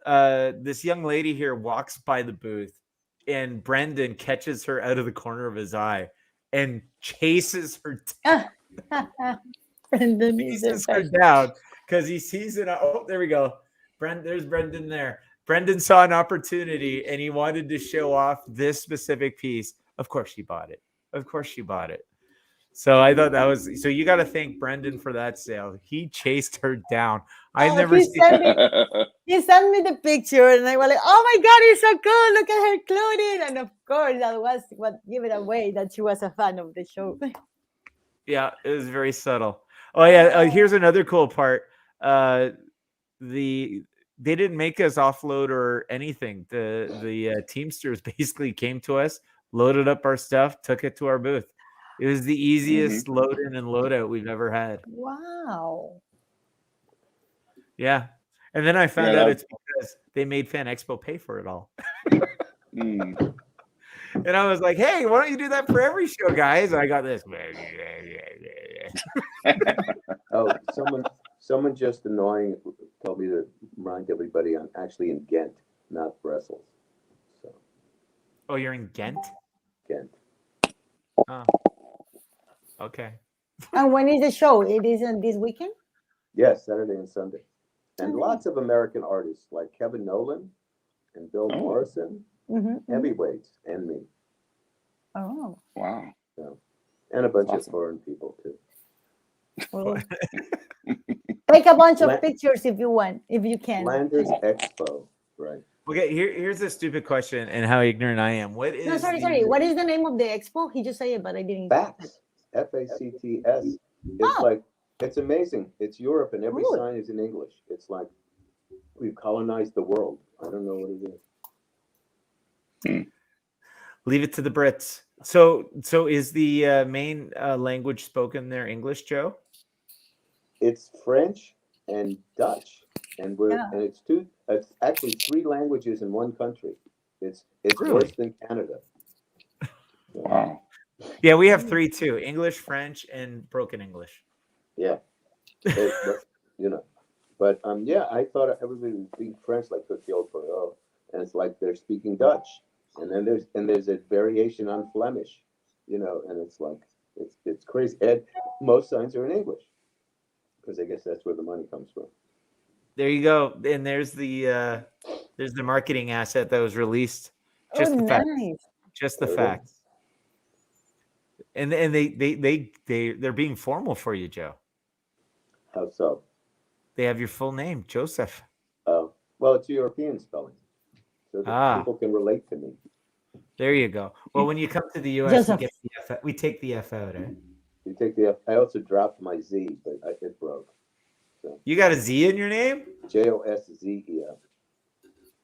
this young lady here walks by the booth, and Brendan catches her out of the corner of his eye and chases her Brendan chases her down because he sees it. Oh, there we go. There's Brendan there. Brendan saw an opportunity and he wanted to show off this specific piece. Of course she bought it. So I thought that was, so you got to thank Brendan for that sale. He chased her down. I've never seen He sent me the picture and I was like, oh my God, it's so cool. Look at her clothing. And of course, that was what gave it away that she was a fan of the show. Yeah, it was very subtle. Oh yeah, here's another cool part. They didn't make us offload or anything. The Teamsters basically came to us, loaded up our stuff, took it to our booth. It was the easiest load in and load out we've ever had. Wow. Yeah. And then I found out it's because they made FANEXPO pay for it all. And I was like, hey, why don't you do that for every show, guys? And I got this. Oh, someone just annoying told me to remind everybody I'm actually in Ghent, not Brussels. So. Oh, you're in Ghent? Ghent. Oh. Okay. And when is the show? It isn't this weekend? Yes, Saturday and Sunday. And lots of American artists like Kevin Nolan and Bill Morrison, heavyweights, and me. Oh. Wow. So, and a bunch of foreign people too. Well, take a bunch of pictures if you want, if you can. Landers Expo, right? Okay, here's a stupid question and how ignorant I am. What is No, sorry. What is the name of the expo? He just said it, but I didn't. FACTS. FACTS. It's like, it's amazing. It's Europe and every sign is in English. It's like we've colonized the world. I don't know what it is. Leave it to the Brits. So is the main language spoken there English, Joe? It's French and Dutch, and Yeah. it's actually 3 languages in one country. It's Really? worse than Canada. Wow. Yeah, we have 3 too: English, French, and broken English. Yeah, but, but yeah, I thought everybody was speaking French like Cookie Old Creole, and it's like they're speaking Dutch, and then there's a variation on Flemish, and it's like it's crazy. And most signs are in English, because I guess that's where the money comes from. There you go. And there's the marketing asset that was released. Just the fact. Nice. Just the There it is. facts. And they're being formal for you, Joe. How so? They have your full name, Joseph. Oh, well, it's European spelling, so that people can relate to me. There you go. Well, when you come to the U.S., Joseph. we take the F out, eh? You take the F. I also dropped my Z, but it broke. So You got a Z in your name? JOSZEF.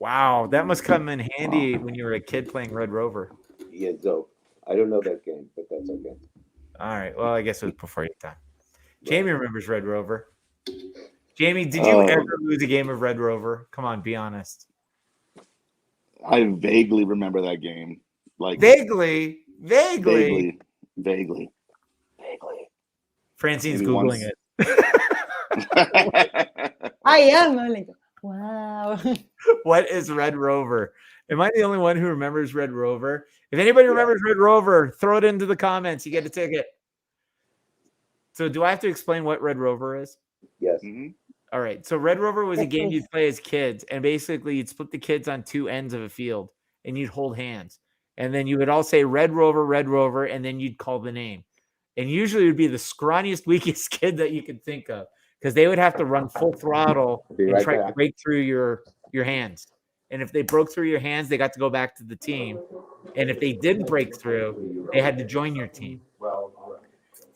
Wow, that must come in handy when you were a kid playing Red Rover. Yeah, so I don't know that game, but that's okay. All right. Well, I guess it was before your time. Jamie remembers Red Rover. Jamie, did you ever lose a game of Red Rover? Come on, be honest. I vaguely remember that game. Like Vaguely. vaguely. Francine's Maybe Googling once. it. I am. I'm like, wow. What is Red Rover? Am I the only one who remembers Red Rover? If anybody remembers Red Rover, throw it into the comments. You get a ticket. So do I have to explain what Red Rover is? Yes. Mhm. All right. So Red Rover was a Yes, game please. you'd play as kids, and basically you'd split the kids on 2 ends of a field, and you'd hold hands, and then you would all say Red Rover, and then you'd call the name, and usually it would be the scrawniest, weakest kid that you could think of, because they would have to run full throttle Be and right try to back. break through your hands, and if they broke through your hands, they got to go back to the team, and if they didn't break through, they had to join your team.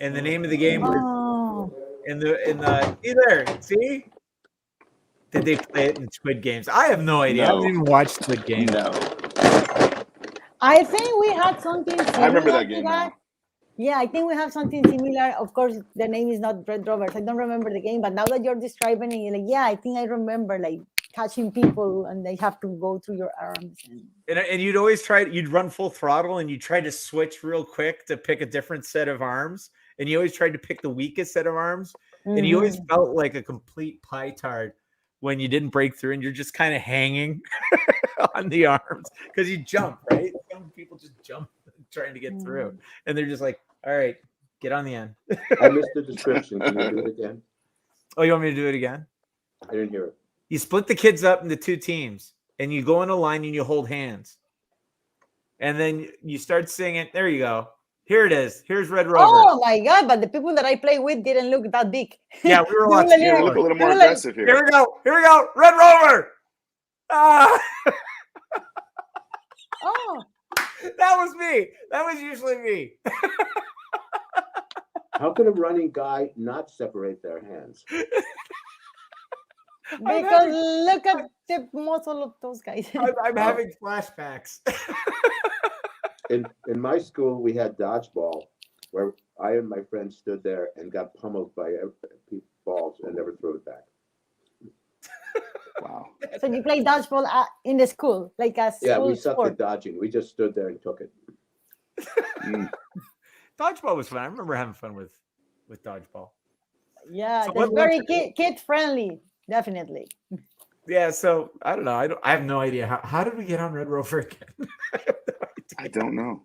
And the name of the game was Oh. in the either. See? Did they play it in Squid Games? I have no idea. I haven't No. even watched Squid Games. No. I think we had something similar I remember that to game that. now. Yeah, I think we have something similar. Of course, the name is not Red Rovers. I don't remember the game, but now that you're describing it, like, yeah, I think I remember like catching people and they have to go through your arms. And you'd always you'd run full throttle and you try to switch real quick to pick a different set of arms. And you always tried to pick the weakest set of arms. And you always felt like a complete pie-tart when you didn't break through and you're just kind of hanging on the arms because you jump, right? Some people just jump trying to get through. And they're just like, all right, get on the end. I missed the description. Can you do it again? Oh, you want me to do it again? I didn't hear it. You split the kids up into 2 teams and you go in a line and you hold hands. And then you start singing. There you go. Here it is. Here's Red Rover. Oh my God, but the people that I play with didn't look that big. Yeah, we were a They lot were You look a little more They were like- aggressive Here here. we go. Here we go. Red Rover. Ah, Oh, that was me. That was usually me. How could a running guy not separate their hands? because look at the muscle of those guys. I'm having flashbacks. In my school, we had dodgeball, where I and my friend stood there and got pummeled by balls and never threw it back. Wow. So you play dodgeball in the school, like a school Yeah, we sucked sport. at dodging. We just stood there and took it. Mm. Dodgeball was fun. I remember having fun with dodgeball. Yeah, So that's what very left- kid friendly, definitely. Yeah, so I don't know. I have no idea. How did we get on Red Rover again? I don't know.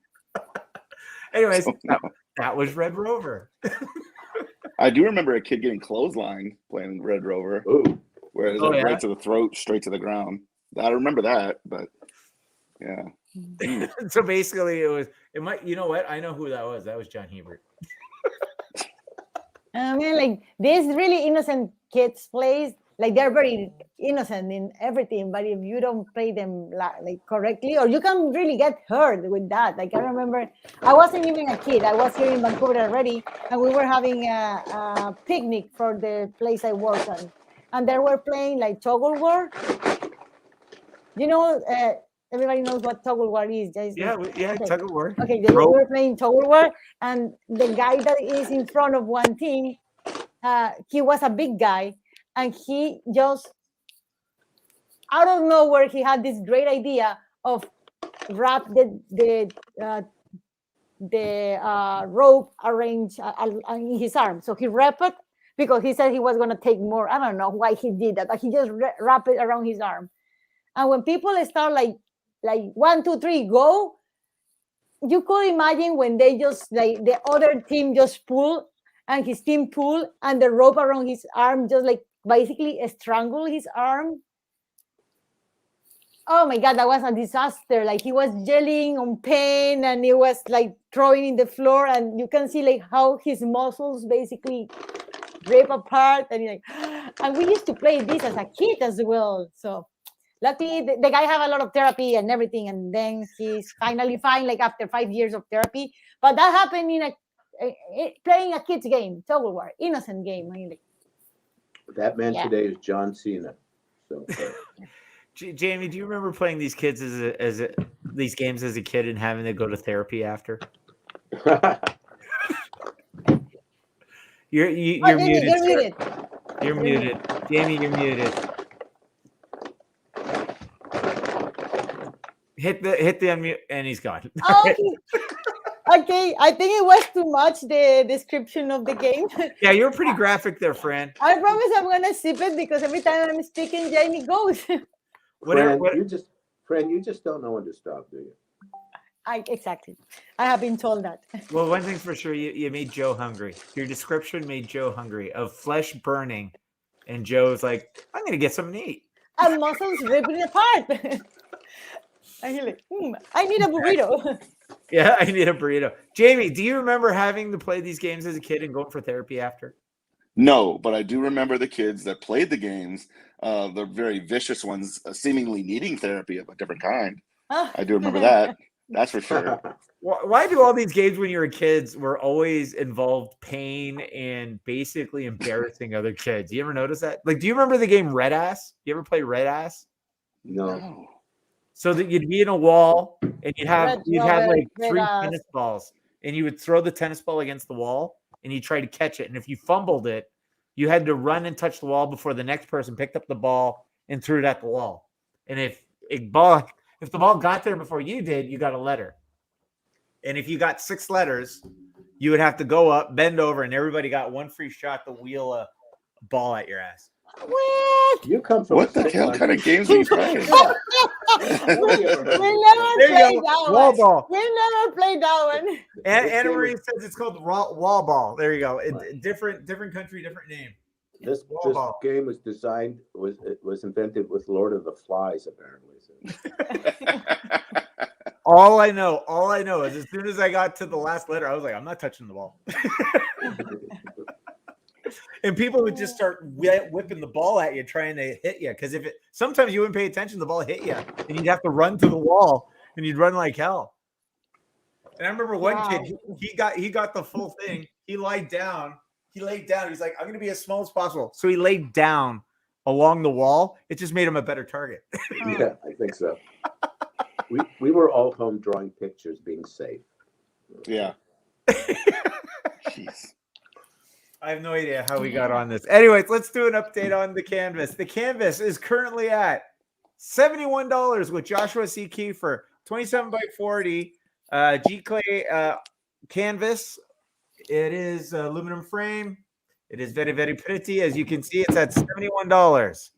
Anyways, Don't know. that was Red Rover. I do remember a kid getting clothesline playing Red Rover, Ooh, where it was Oh, like yeah? right to the throat, straight to the ground. I remember that, but yeah. So basically, you know what? I know who that was. That was John Hebert. I mean, like these really innocent kids plays, like they're very innocent in everything. But if you don't play them like correctly, or you can really get hurt with that. Like I remember, I wasn't even a kid. I was here in Vancouver already, and we were having a picnic for the place I work on, and they were playing like toggle war. You know, everybody knows what toggle war is. Yeah, Okay. tug of war. Okay, they Rope. were playing toggle war, and the guy that is in front of one team he was a big guy, and he just out of nowhere he had this great idea of wrap the rope arranged in his arm. So he wrapped it because he said he was going to take more. I don't know why he did that, but he just wrapped it around his arm. And when people start like 1, 2, 3, go, you could imagine when they just like the other team just pull and his team pull and the rope around his arm just like basically strangle his arm. Oh my God, that was a disaster. Like he was yelling on pain and he was like throwing in the floor, and you can see like how his muscles basically rip apart. And like, and we used to play this as a kid as well. So luckily the guy had a lot of therapy and everything, and then he's finally fine, like after 5 years of therapy. But that happened in playing a kid's game, Total War, innocent game. I mean, like, That man today is John Cena. So. Jamie, do you remember playing these kids these games as a kid and having to go to therapy after? You're muted. You're muted. You're muted. Jamie, you're muted. Hit the unmute, and he's gone. Okay, I think it was too much, the description of the game. Yeah, you're pretty graphic there, Fran. I promise I'm gonna sip it because every time I'm speaking, Jamie goes. Fran, you just don't know when to stop, do you? Exactly. I have been told that. Well, one thing's for sure, you made Joe hungry. Your description made Joe hungry of flesh burning, and Joe's like, I'm gonna get something to eat. And muscles ripping apart. And you're like, I need a burrito. Yeah, I need a burrito. Jamie, do you remember having to play these games as a kid and going for therapy after? No, but I do remember the kids that played the games, the very vicious ones, seemingly needing therapy of a different kind. I do remember that. That's for sure. Why do all these games when you were kids were always involved pain and basically embarrassing other kids? You ever notice that? Like, do you remember the game Red Ass? You ever play Red Ass? No. So that you'd be in a wall and you'd have like 3 tennis balls, and you would throw the tennis ball against the wall and you try to catch it. And if you fumbled it, you had to run and touch the wall before the next person picked up the ball and threw it at the wall. And if the ball got there before you did, you got a letter. And if you got 6 letters, you would have to go up, bend over, and everybody got one free shot to wheel a ball at your ass. What? You come from what the hell kind of games are you playing? We never played that Wall one. ball. We never played that one. Anna Marie says it's called wall ball. There you go. Different country, different name. This game was invented with Lord of the Flies, apparently. All I know is as soon as I got to the last letter, I was like, I'm not touching the ball. And people would just start whipping the ball at you, trying to hit you. Because sometimes you wouldn't pay attention, the ball hit you, and you'd have to run to the wall, and you'd run like hell. And I remember one kid, he got the full thing. He laid down. He's like, I'm going to be as small as possible. So he laid down along the wall. It just made him a better target. Yeah, I think so. We were all home drawing pictures, being safe. Yeah. Jeez. I have no idea how we got on this. Anyways, let's do an update on the canvas. The canvas is currently at $71 with Joshua C. Kiefer, 27 by 40 G clay canvas. It is aluminum frame. It is very, very pretty. As you can see, it's at $71.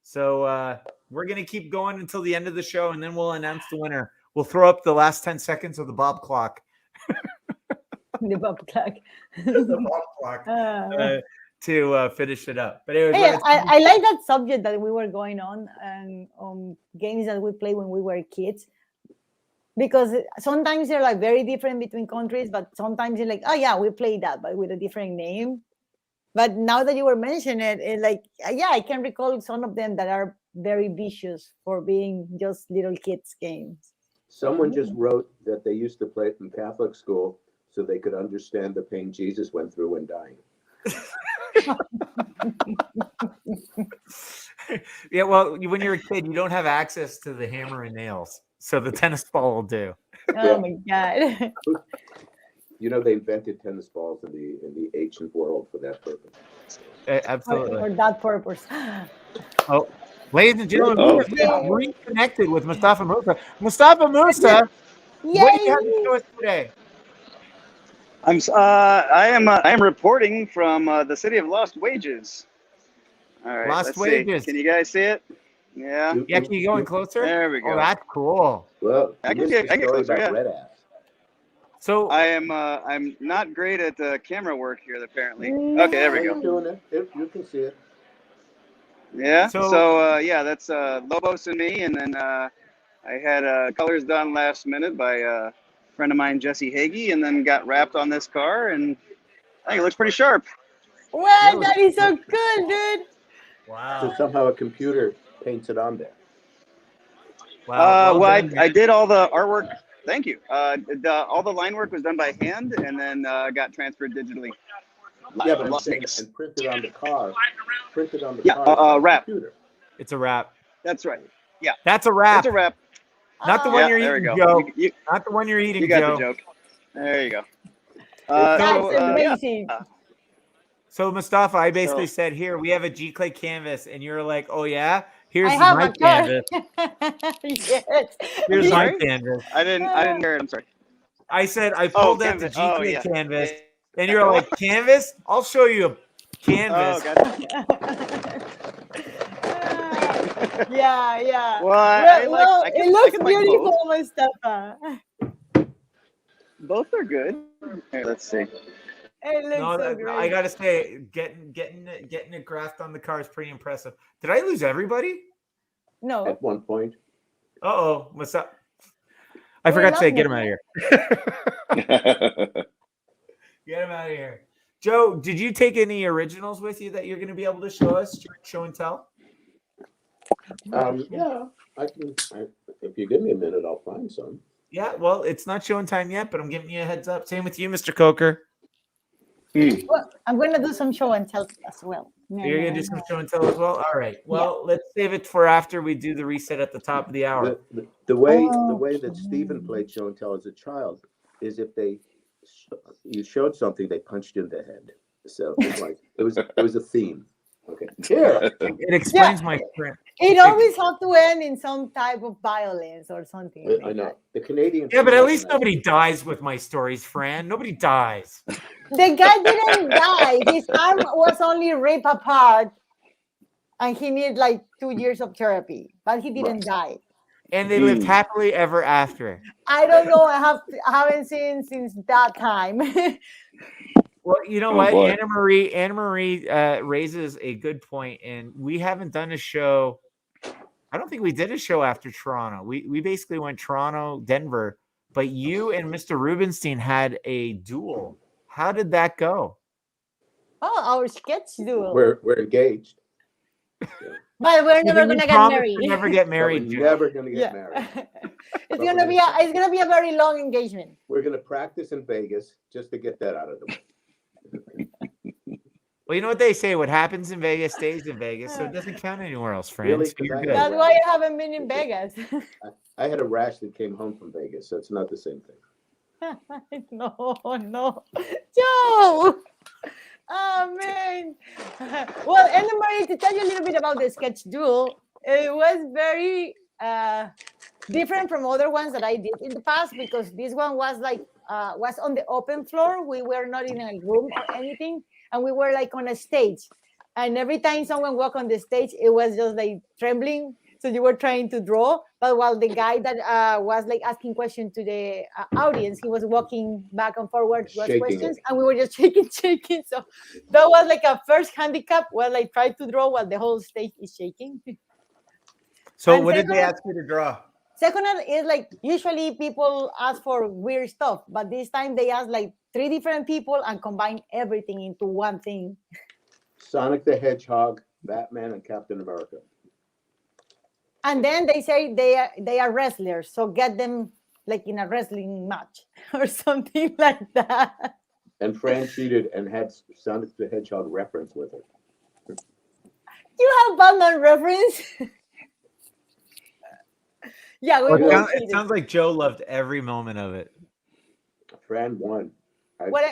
So we're going to keep going until the end of the show, and then we'll announce the winner. We'll throw up the last 10 seconds of the Bob clock. The Bob clock. The Bob clock to finish it up. But anyways, hey, I like that subject that we were going on, and games that we played when we were kids. Because sometimes they're like very different between countries, but sometimes you're like, oh yeah, we played that, but with a different name. But now that you were mentioning it, it's like, yeah, I can recall some of them that are very vicious for being just little kids' games. Someone just wrote that they used to play it in Catholic school so they could understand the pain Jesus went through when dying. Yeah, well, when you're a kid, you don't have access to the hammer and nails, so the tennis ball will do. Oh my God. You know, they invented tennis balls in the ancient world for that purpose. Absolutely. For that purpose. Oh, ladies and gentlemen, Oh. we have reconnected with Mustafa Musa. Mustafa Musa, what do you have to Yay! show us today? I am reporting from the city of Lost Wages. All right, Lost let's Wages. see. Can you guys see it? Yeah. Yeah, can you go in closer? There we go. Oh, that's cool. Well, I you can missed get the story closer, about yeah. Red Ass. So I'm not great at camera work here apparently. No. Okay, there we You're go. doing it. You can see it. Yeah. So- So yeah, that's Lobos and me, and then I had colors done last minute by a friend of mine, Jesse Hagee, and then got wrapped on this car, and I think it looks pretty sharp. Well, that is so cool, dude. wow. So somehow a computer paints it on there. Wow. Well, Well done, I did all the artwork. Thank you. All the line work was done by hand, and then got transferred digitally. Yeah, but I'm Las saying, Vegas. and printed on the car. Printed on the Yeah, car. by the wrap. computer. it's a wrap. That's right. That's a wrap. It's a wrap. Not the Ah, one Yeah, you're there we eating, go. Joe. You Not the one you're eating, got Joe. the joke. There you go. That's Yeah. amazing. So Mustafa, I basically said, here, we have a G-Clay canvas. And you're like, oh yeah? Here's I have my a car. canvas. Yes. Here's my Sorry? canvas. I didn't hear it. I'm sorry. I said, I pulled out the canvas. Oh, G-Clay yeah. canvas. Yeah. And you're like, canvas? I'll show you a canvas. Oh, gotcha. Yeah. Well, I It looks like beautiful, Mustafa. both are good. Here, let's see. It looks No, so great. I gotta say, getting it graphed on the car is pretty impressive. Did I lose everybody? No. At one point. Uh-oh, what's up? I We're forgot to say, loving get it. him out of here. Get him out of here. Joe, did you take any originals with you that you're going to be able to show us, show and tell? Yeah, I can. If you give me a minute, I'll find some. Yeah, well, it's not showing time yet, but I'm giving you a heads up. Same with you, Mr. Coker. Well, I'm going to do some show and tell as well. You're going to do some show and tell as well? All right. Well, let's save it for after we do the reset at the top of the hour. The way that Stephen played show and tell as a child is if you showed something, they punched you in the head. So it's like it was a theme. Okay. Here. It explains my print. It always has to end in some type of violence or something. I know. The Canadian. Yeah, but at least nobody dies with my stories, Fran. Nobody dies. The guy didn't die. His arm was only ripped apart, and he needed like 2 years of therapy, but he didn't die. And they lived happily ever after. I don't know. I haven't seen since that time. Well, you know Oh, what? boy. Anna Marie raises a good point, and we haven't done a show. I don't think we did a show after Toronto. We basically went Toronto, Denver, but you and Mr. Rubenstein had a duel. How did that go? Oh, our sketch duel. We're engaged. But we're never You gonna get promised married. to never get But married. we're Joe. never gonna get married. It's gonna be a very long engagement. We're gonna practice in Vegas just to get that out of the way. Well, you know what they say: what happens in Vegas stays in Vegas, so it doesn't count anywhere else, friends. Really? So you're 'Cause I good. That's why I haven't been in Vegas. I had a rash that came home from Vegas, so it's not the same thing. No, Joe. Oh man. Well, Anna Marie, to tell you a little bit about the sketch duel, it was very different from other ones that I did in the past because this one was like was on the open floor. We were not in a room or anything, and we were like on a stage. And every time someone walked on the stage, it was just like trembling. So you were trying to draw, but while the guy that was like asking questions to the audience, he was walking back and forward to ask Shaking questions, it. and we were just shaking. So that was like a first handicap. Well, I tried to draw while the whole stage is shaking. So, And what did they second- ask you to draw? Second one is like usually people ask for weird stuff, but this time they asked like 3 different people and combined everything into one thing. Sonic the Hedgehog, Batman, and Captain America. And then they say they are wrestlers, so get them like in a wrestling match or something like that. And Fran cheated and had Sonic the Hedgehog reference with her. You have Batman reference? Yeah, we Well, both it cheated. sounds like Joe loved every moment of it. Fran won. What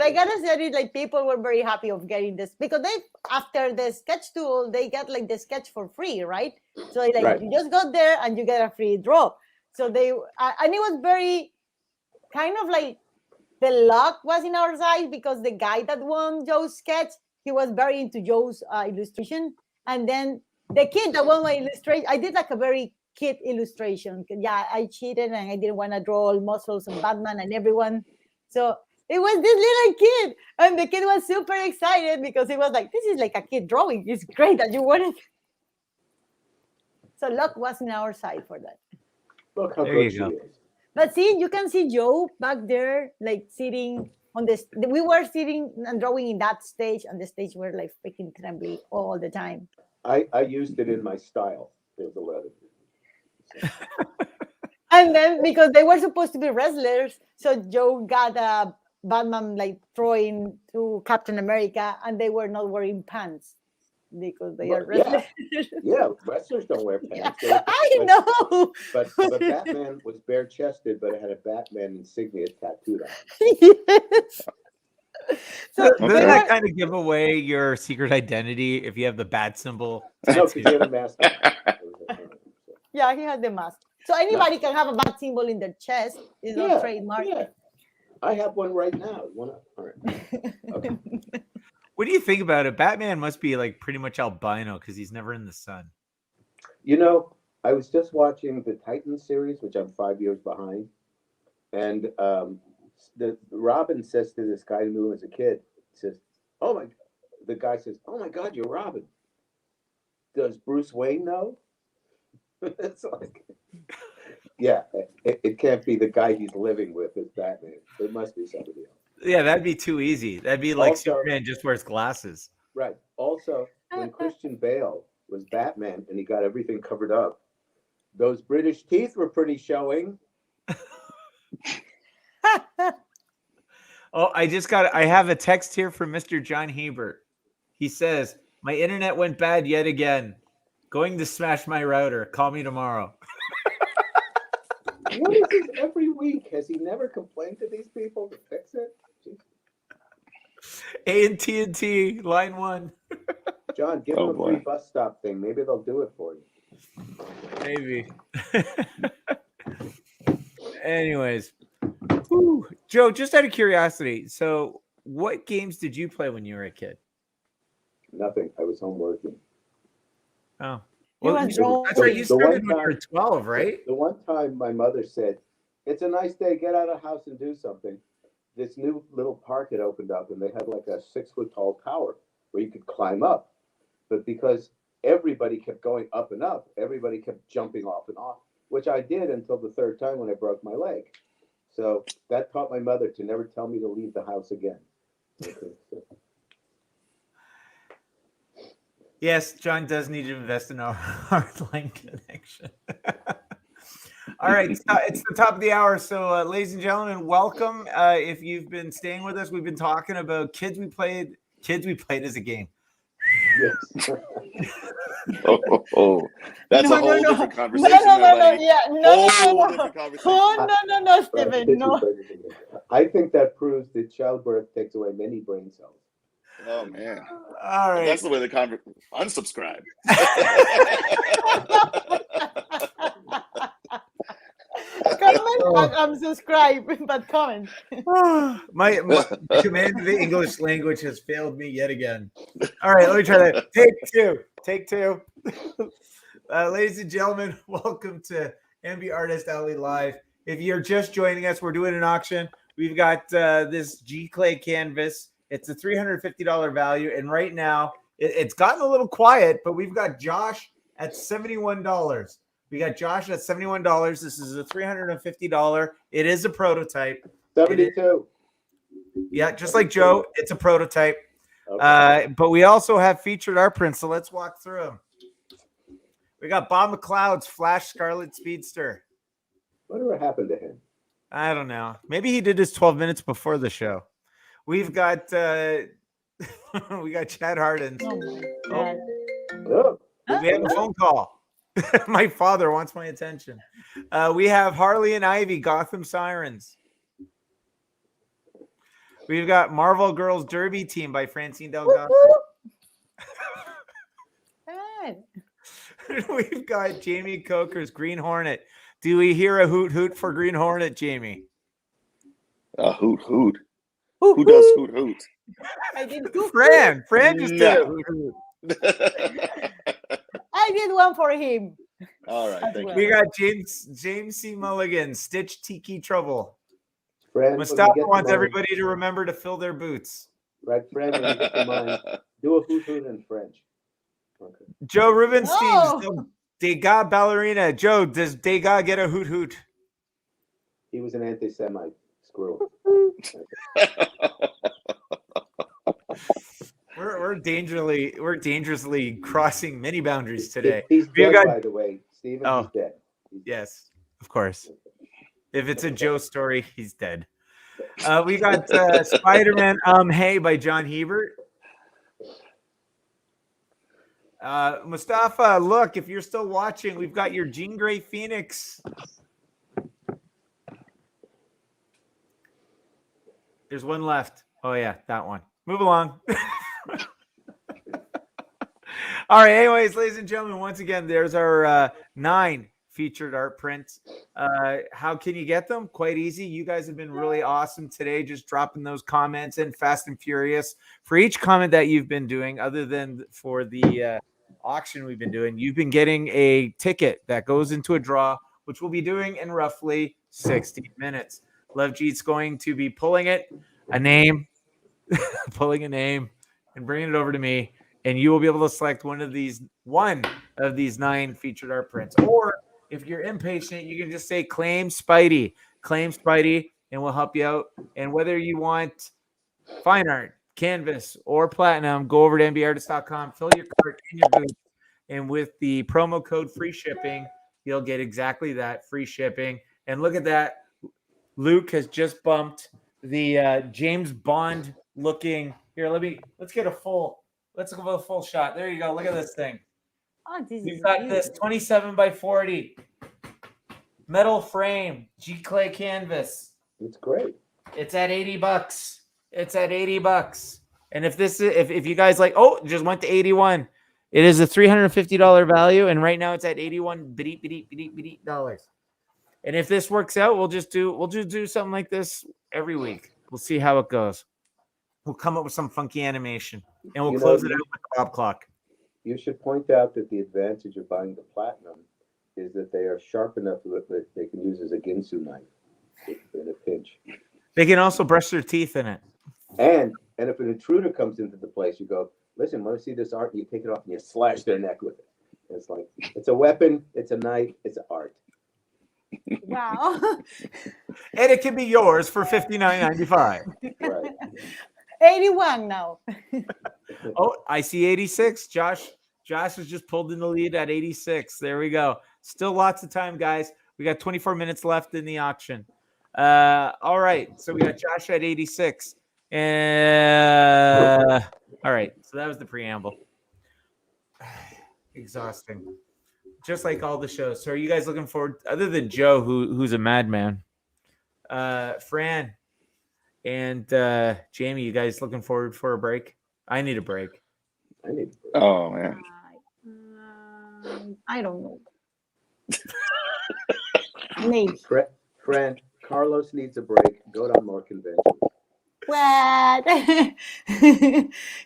I gotta say is like people were very happy of getting this because they after the sketch tool they get like the sketch for free, right? So like Right. you just go there and you get a free draw. So and it was very kind of like the luck was in our side because the guy that won Joe's sketch, he was very into Joe's illustration, and then the kid that won my illustration, I did like a very kid illustration. Yeah, I cheated and I didn't want to draw all muscles and Batman and everyone. So it was this little kid, and the kid was super excited because he was like, "This is like a kid drawing. It's great that you won it." So luck was in our side for that. Look how There good you she go. is. But see, you can see Joe back there, like sitting on this. We were sitting and drawing in that stage, and the stage were like freaking trembling all the time. I used it in my style. There's a letter. And then because they were supposed to be wrestlers, so Joe got a Batman like throwing to Captain America, and they were not wearing pants because they are wrestlers. Yeah, wrestlers don't wear pants. I know. But Batman was bare chested, but it had a Batman insignia tattooed on it. Yes. So Doesn't that kind of give away your secret identity if you have the bat symbol? No, because he had a mask on. yeah, he has the mask. So anybody can have a bat symbol in their chest. It's not trademark. Yeah. I have one right now. All right. Okay. What do you think about it? Batman must be like pretty much albino because he's never in the sun. You know, I was just watching the Titans series, which I'm 5 years behind, and the Robin says to this guy who knew him as a kid, says, "Oh my," the guy says, "Oh my God, you're Robin. Does Bruce Wayne know?" It's like, yeah, it can't be the guy he's living with is Batman. It must be somebody else. Yeah, that'd be too easy. That'd be like Also- Superman just wears glasses. Right. Also, when Christian Bale was Batman and he got everything covered up, those British teeth were pretty showing. Oh, I have a text here from Mr. John Hebert. He says, "My internet went bad yet again. Going to smash my router. Call me tomorrow." What is this every week? Has he never complained to these people to fix it? AT&T, line 1. John, give them a free bus stop thing. Maybe they'll do it for you. Maybe. Anyways. Whew. Joe, just out of curiosity, so what games did you play when you were a kid? Nothing. I was home working. Oh. You Well, was wrong. that's right. You started The when one you were 12, right? The one time my mother said, "It's a nice day. Get out of the house and do something." This new little park had opened up, and they had like a 6-foot tall tower where you could climb up. But because everybody kept going up and up, everybody kept jumping off and off, which I did until the third time when I broke my leg. So that taught my mother to never tell me to leave the house again. Okay, so. Yes, John does need to invest in our hardline connection. All right, it's the top of the hour. So, ladies and gentlemen, welcome. If you've been staying with us, we've been talking about kids we played as a game. Yes. That's a whole different conversation. No, Stephen, no. I think that proves that childbirth takes away many brain cells. Oh man! All right, that's the way the conversation. Unsubscribe. Comment and subscribe, but comment. my command of the English language has failed me yet again. All right, let me try that. Take two. Ladies and gentlemen, welcome to MBartist Alley Live. If you're just joining us, we're doing an auction. We've got this G Clay canvas. It's a $350 value, and right now it's gotten a little quiet, but we've got Josh at $71. We got Josh at $71. This is a $350. It is a prototype. 72. Yeah, just like Joe, it's a prototype. Okay. But we also have featured our prints, so let's walk through them. We got Bob Mccloud's Flash Scarlet Speedster. Whatever happened to him? I don't know. Maybe he did his 12 minutes before the show. We've got we got Chad Hardin. Oh. We have a phone call. My father wants my attention. We have Harley and Ivy, Gotham Sirens. We've got Marvel Girls Derby Team by Francine Delgado. Good. We've got Jamie Coker's Green Hornet. Do we hear a hoot hoot for Green Hornet, Jamie? Hoot hoot. Who does hoot hoot? I did two. Fran just did a No. hoot hoot. I did one for him. All right, As thank well. We you. got James C. Mulligan, Stitch Tiki Trouble. Fran, when you Mustafa get to wants mine- everybody to remember to fill their boots. Right, Fran, when you get to mine, do a hoot hoot in French. Okay. Joe Rubenstein, Oh. still Degas ballerina. Joe, does Degas get a hoot hoot? He was an anti-Semite. Screw We're dangerously crossing many boundaries today. He's We dead, got- by the way. Steven, Oh. he's dead. Yes, of course. If it's a Joe story, he's dead. We got Spider-Man Hey by John Hebert. Mustafa, look, if you're still watching, we've got your Jean Grey Phoenix. There's one left. Oh, yeah, that one. Move along. All right, anyways, ladies and gentlemen, once again, there's our 9 featured art prints. How can you get them? Quite easy. You guys have been really awesome today, just dropping those comments in fast and furious. For each comment that you've been doing, other than for the auction we've been doing, you've been getting a ticket that goes into a draw, which we'll be doing in roughly 60 minutes. Love Jeet's going to be pulling a name, and bringing it over to me. And you will be able to select one of these 9 featured art prints. Or if you're impatient, you can just say claim Spidey, and we'll help you out. And whether you want fine art, canvas, or platinum, go over to MBartist.com, fill your cart in your booth, and with the promo code free shipping, you'll get exactly that, free shipping. And look at that. Luke has just bumped the James Bond looking. Here, let's get a full shot. There you go. Look at this thing. Oh, this We've is got cute. this 27 by 40 metal frame, G clay canvas. It's great. It's at $80. It's at $80. And if you guys like, it just went to 81. It is a $350 value, and right now it's at $81 And if this works out, we'll just do something like this every week. We'll see how it goes. We'll come up with some funky animation, and we'll close it out with the Bob clock. You should point out that the advantage of buying the platinum is that they are sharp enough that they can use as a Ginsu knife in a pinch. They can also brush their teeth in it. And if an intruder comes into the place, you go, listen, want to see this art? And you take it off and you slash their neck with it. It's like, it's a weapon, it's a knife, it's art. Wow. And it can be yours for $59.95. Right. 81 now. Oh, I see 86. Josh has just pulled in the lead at 86. There we go. Still lots of time, guys. We got 24 minutes left in the auction. All right. So we got Josh at 86. All right. So that was the preamble. Exhausting. Just like all the shows. So are you guys looking forward, other than Joe, who's a madman? Fran and Jamie, you guys looking forward for a break? I need a break. I need. Oh man. I don't know. Maybe. Fran, Carlos needs a break. Go to more conventions. What?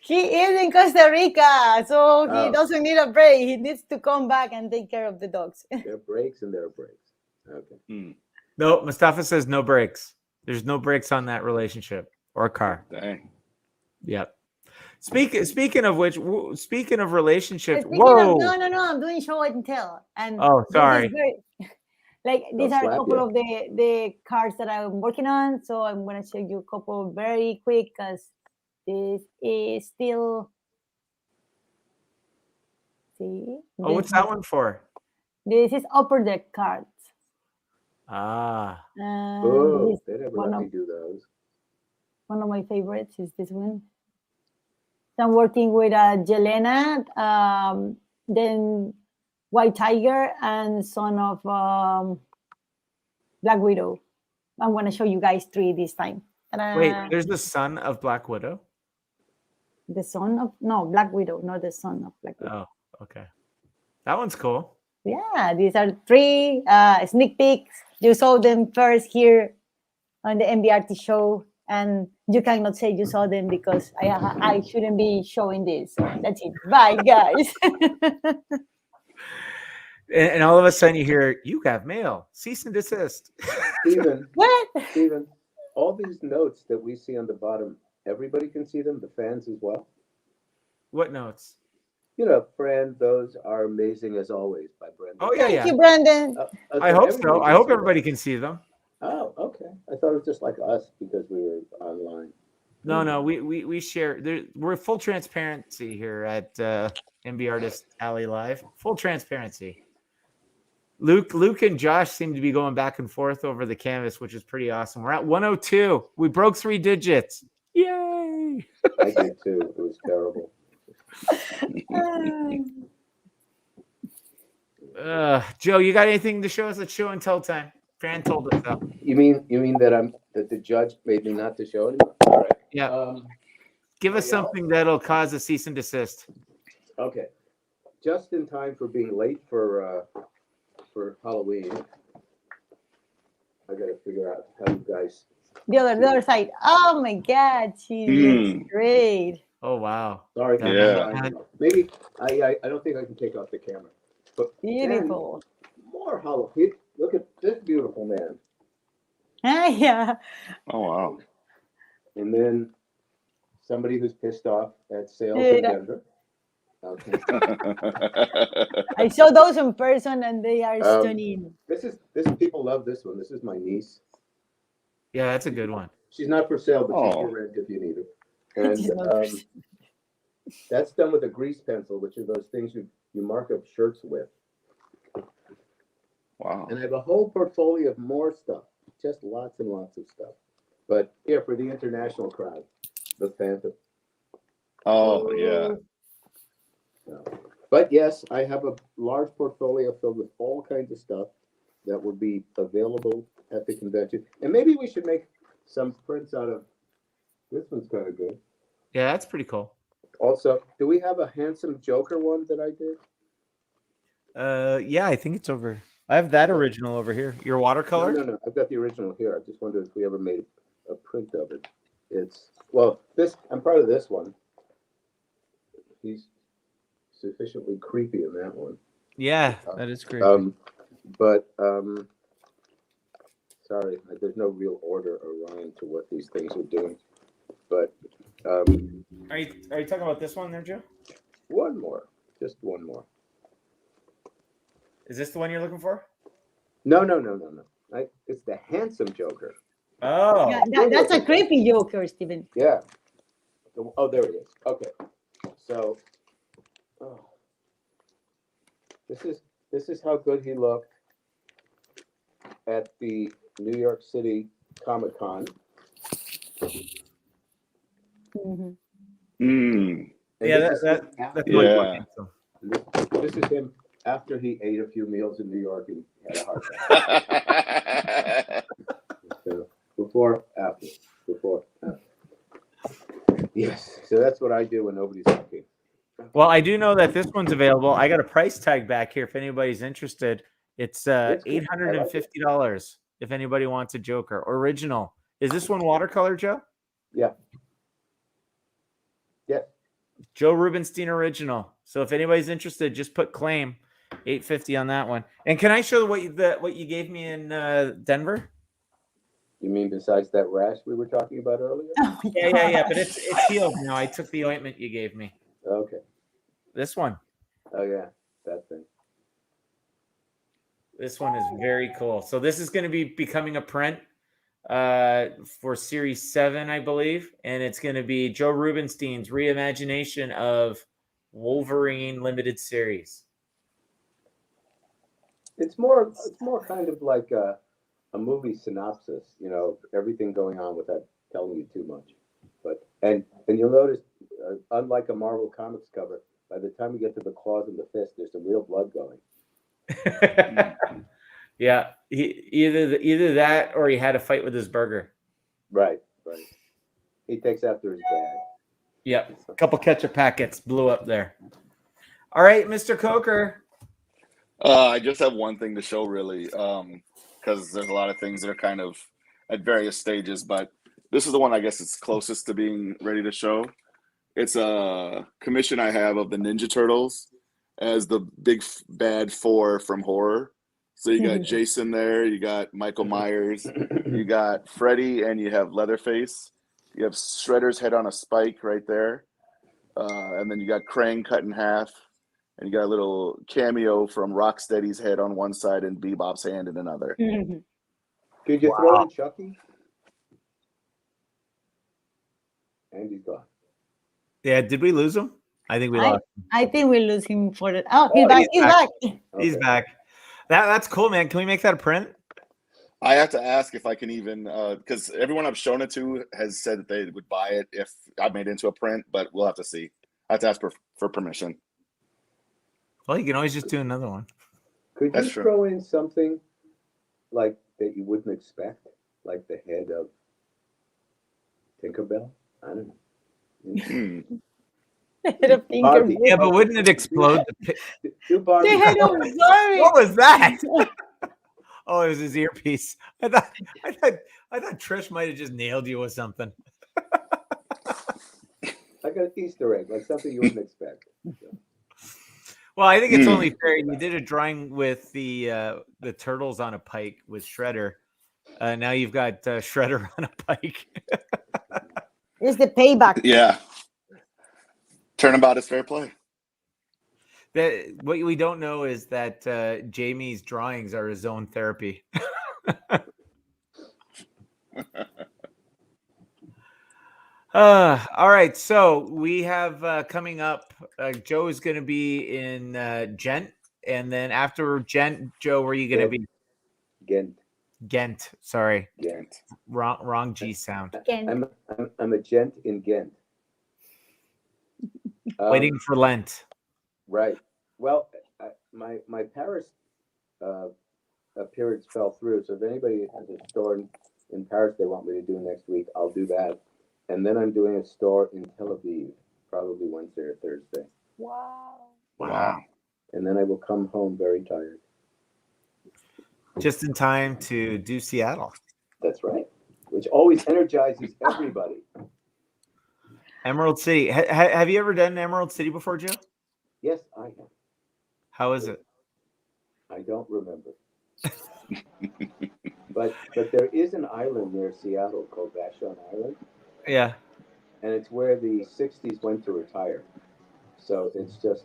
He is in Costa Rica, so he doesn't need a break. He needs to come back and take care of the dogs. There are breaks and there are breaks. Okay. No, Mustafa says no breaks. There's no breaks on that relationship or car. Dang. Yep. Speaking of which, speaking of relationships, Speaking whoa! of, no, I'm doing show and tell. And Oh, this is sorry. like these are a slap couple you. of the cards that I'm working on. So I'm gonna show you a couple very quick because this is still. See. Oh, what's that one for? This is upper deck cards. Ah, Oh, This is they never one let me of- do those. one of my favorites is this one. So I'm working with Jelena, then White Tiger, and Son of Black Widow. I'm going to show you guys 3 this time. Wait, Ta-da. there's the son of Black Widow. The son of Black Widow, not the son of Black Widow. Oh, okay. That one's cool. Yeah, these are 3 sneak peeks. You saw them first here on the MBRT show, and you cannot say you saw them because I shouldn't be showing this. So that's it. Bye, guys. And all of a sudden you hear, you have mail, cease and desist. Steven, What? Steven, all these notes that we see on the bottom, everybody can see them, the fans as well. What notes? You know, friend, those are amazing as always by Brendan. Oh, yeah, Thank yeah. you, Brandon. I hope so. everybody I can hope see everybody can see them. them. Oh, okay. I thought it was just like us because we were online. No, we share. We're full transparency here at MBartist Alley Live. Full transparency. Luke and Josh seem to be going back and forth over the canvas, which is pretty awesome. We're at 102. We broke 3 digits. Yay! I did too. It was terrible. Joe, you got anything to show us at show and tell time? Fran told us so. You mean that the judge made me not to show anymore? All right. Yeah. Give us something that'll cause a cease and desist. Okay. Just in time for being late for Halloween. I gotta figure out how you guys. The other side. Oh my God, she looks great. Oh wow. Sorry. Yeah. Maybe I don't think I can take off the camera. But Beautiful. man, more Halloween. Look at this beautiful man. Yeah. Oh wow. And then somebody who's pissed off at sales Yeah. in Denver. Okay. I saw those in person and they are stunning. This people love this one. This is my niece. Yeah, that's a good one. She's not for sale, but she's Oh. for rent if you need her. She's not And that's done with a grease pencil, which are those things you mark up shirts with. Wow. And I have a whole portfolio of more stuff, just lots and lots of stuff. But here for the international crowd, the Phantom. Oh yeah. No. But yes, I have a large portfolio filled with all kinds of stuff that will be available at the convention. And maybe we should make some prints out of this one's kind of good. Yeah, that's pretty cool. Also, do we have a handsome Joker one that I did? Yeah, I think it's over. I have that original over here. Your watercolor? No. I've got the original here. I just wondered if we ever made a print of it. I'm part of this one. He's sufficiently creepy in that one. Yeah, that is great. Sorry, there's no real order or rhyme to what these things are doing. But Are you talking about this one there, Joe? one more, just one more. Is this the one you're looking for? No. It's the handsome Joker. Oh, Yeah, that's a creepy Joker, Steven. Yeah. Oh, there it is. Okay. So, this is how good he looked at the New York City Comic Con. Mm-hmm. Mm. yeah, This that's Yeah. this is him after he ate a few meals in New York and had a heart attack. So, before, after. Yes. So that's what I do when nobody's looking. Well, I do know that this one's available. I got a price tag back here if anybody's interested. It's That's good. $850 if anybody wants a Joker. Original. Is this one watercolor, Joe? Yeah. Yeah. Joe Rubenstein original. So if anybody's interested, just put claim $850 on that one. And can I show what you gave me in Denver? You mean besides that rash we were talking about earlier? Oh, Yeah. But it's healed now. I took the ointment you gave me. Okay. This one. Oh yeah, that thing. This one is very cool. So this is going to be becoming a print for Series 7, I believe. And it's going to be Joe Rubenstein's reimagination of Wolverine Limited Series. It's more kind of like a movie synopsis, everything going on without telling you too much. But and you'll notice, unlike a Marvel Comics cover, by the time we get to the claws and the fist, there's some real blood going. Yeah, either that or he had a fight with his burger. Right. Right. He takes after his dad. Yep. A couple ketchup packets blew up there. All right, Mr. Coker. I just have one thing to show, really, because there's a lot of things that are kind of at various stages, but this is the one I guess it's closest to being ready to show. It's a commission I have of the Ninja Turtles as the big bad four from horror. So you got Jason there, you got Michael Myers, you got Freddy, and you have Leatherface. You have Shredder's head on a spike right there. And then you got Krang cut in half. And you got a little cameo from Rocksteady's head on one side and Bebop's hand in another. Could you throw in Chucky? And he's gone. Yeah, did we lose him? I think we lost. I think we lose him for the. Oh, he's Oh, back. He's back. He's Okay. back. That's cool, man. Can we make that a print? I have to ask if I can even, because everyone I've shown it to has said that they would buy it if I made it into a print, but we'll have to see. I have to ask for permission. Well, you can always just do another one. Could That's you true. throw in something like that you wouldn't expect, like the head of Tinkerbell? I don't know. Hmm. Head of Tinkerbell. Yeah, but wouldn't it explode? Do Barbie. The head of Barbie. What was that? Oh, it was his earpiece. I thought Trish might have just nailed you with something. I got an Easter egg, like something you wouldn't expect. Well, I think it's only fair. You did a drawing with the turtles on a pike with Shredder. Now you've got Shredder on a pike. It's the payback. Yeah. Turnabout is fair play. What we don't know is that Jamie's drawings are his own therapy. All right, so we have coming up. Joe is going to be in Gent, and then after Gent, Joe, where are you going to be? Ghent. Ghent. Sorry, Ghent. wrong G sound. I'm a gent in Ghent. Waiting for Lent. Right. Well, my Paris appearance fell through. So if anybody has a store in Paris they want me to do next week, I'll do that. And then I'm doing a store in Tel Aviv, probably Wednesday or Thursday. Wow. And then I will come home very tired. Just in time to do Seattle. That's right. Which always energizes everybody. Emerald City. Have you ever done Emerald City before, Joe? Yes, I have. How is it? I don't remember. but there is an island near Seattle called Vashon Island. Yeah. And it's where the 60s went to retire. So it's just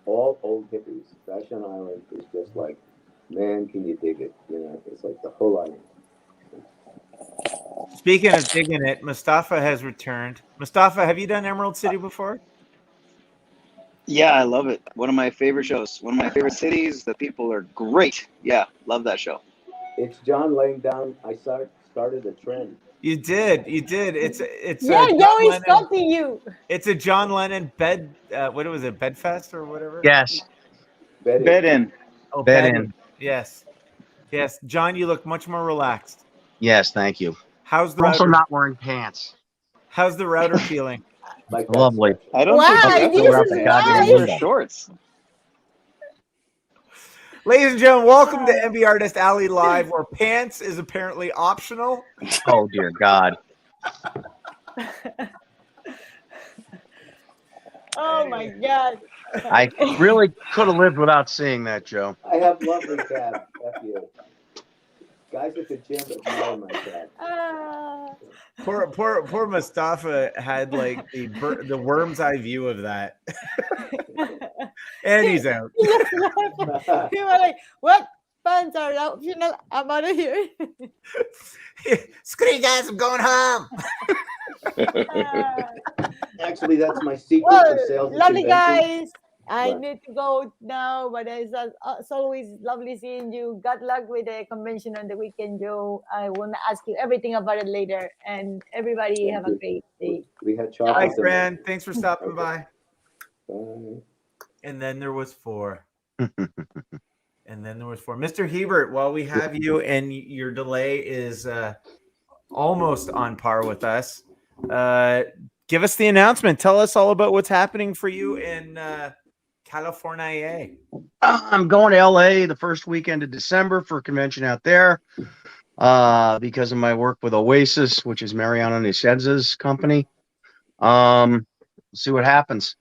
all old hippies. Vashon Island is just like, man, can you dig it? You know, it's like the whole island. Speaking of digging it, Mustafa has returned. Mustafa, have you done Emerald City before? Yeah, I love it. One of my favorite shows. One of my favorite cities. The people are great. Yeah, love that show. It's John laying down. I started a trend. You did. It's Yeah, John Joe is Lennon. stopping you. It's a John Lennon bed. What was it? Bedfest or whatever? Yes. Bed in. Oh, Bed in. Yes. John, you look much more relaxed. Yes, thank you. How's the I'm also router? not wearing pants. How's the router feeling? Like that Lovely. stuff. I don't Wow, think you have this to wear is pants. nice. You wear shorts. Ladies and gentlemen, welcome to MBartist Alley Live, where pants is apparently optional. Oh dear God. Oh my God. I really could have lived without seeing that, Joe. I have lovely calves. F you. Guys at the gym admire my calves. Ah. Poor Mustafa had like the worm's eye view of that, and he's out. He was like, what? Pants are optional. I'm out of here. Screw you guys, I'm going home. Actually, that's my secret Well, to sales. and lovely conventions. guys. I What? need to go now, but it's always lovely seeing you. Good luck with the convention on the weekend, Joe. I want to ask you everything about it later. And everybody Thank have a you. great day. We had Hi, chocolate. Fran. Thanks for stopping Okay. by. Bye. And then there was 4. And then there was 4. Mr. Hebert, while we have you and your delay is almost on par with us. Give us the announcement. Tell us all about what's happening for you in California. I'm going to LA the first weekend of December for a convention out there because of my work with Oasis, which is Mariano Niceza's company. See what happens.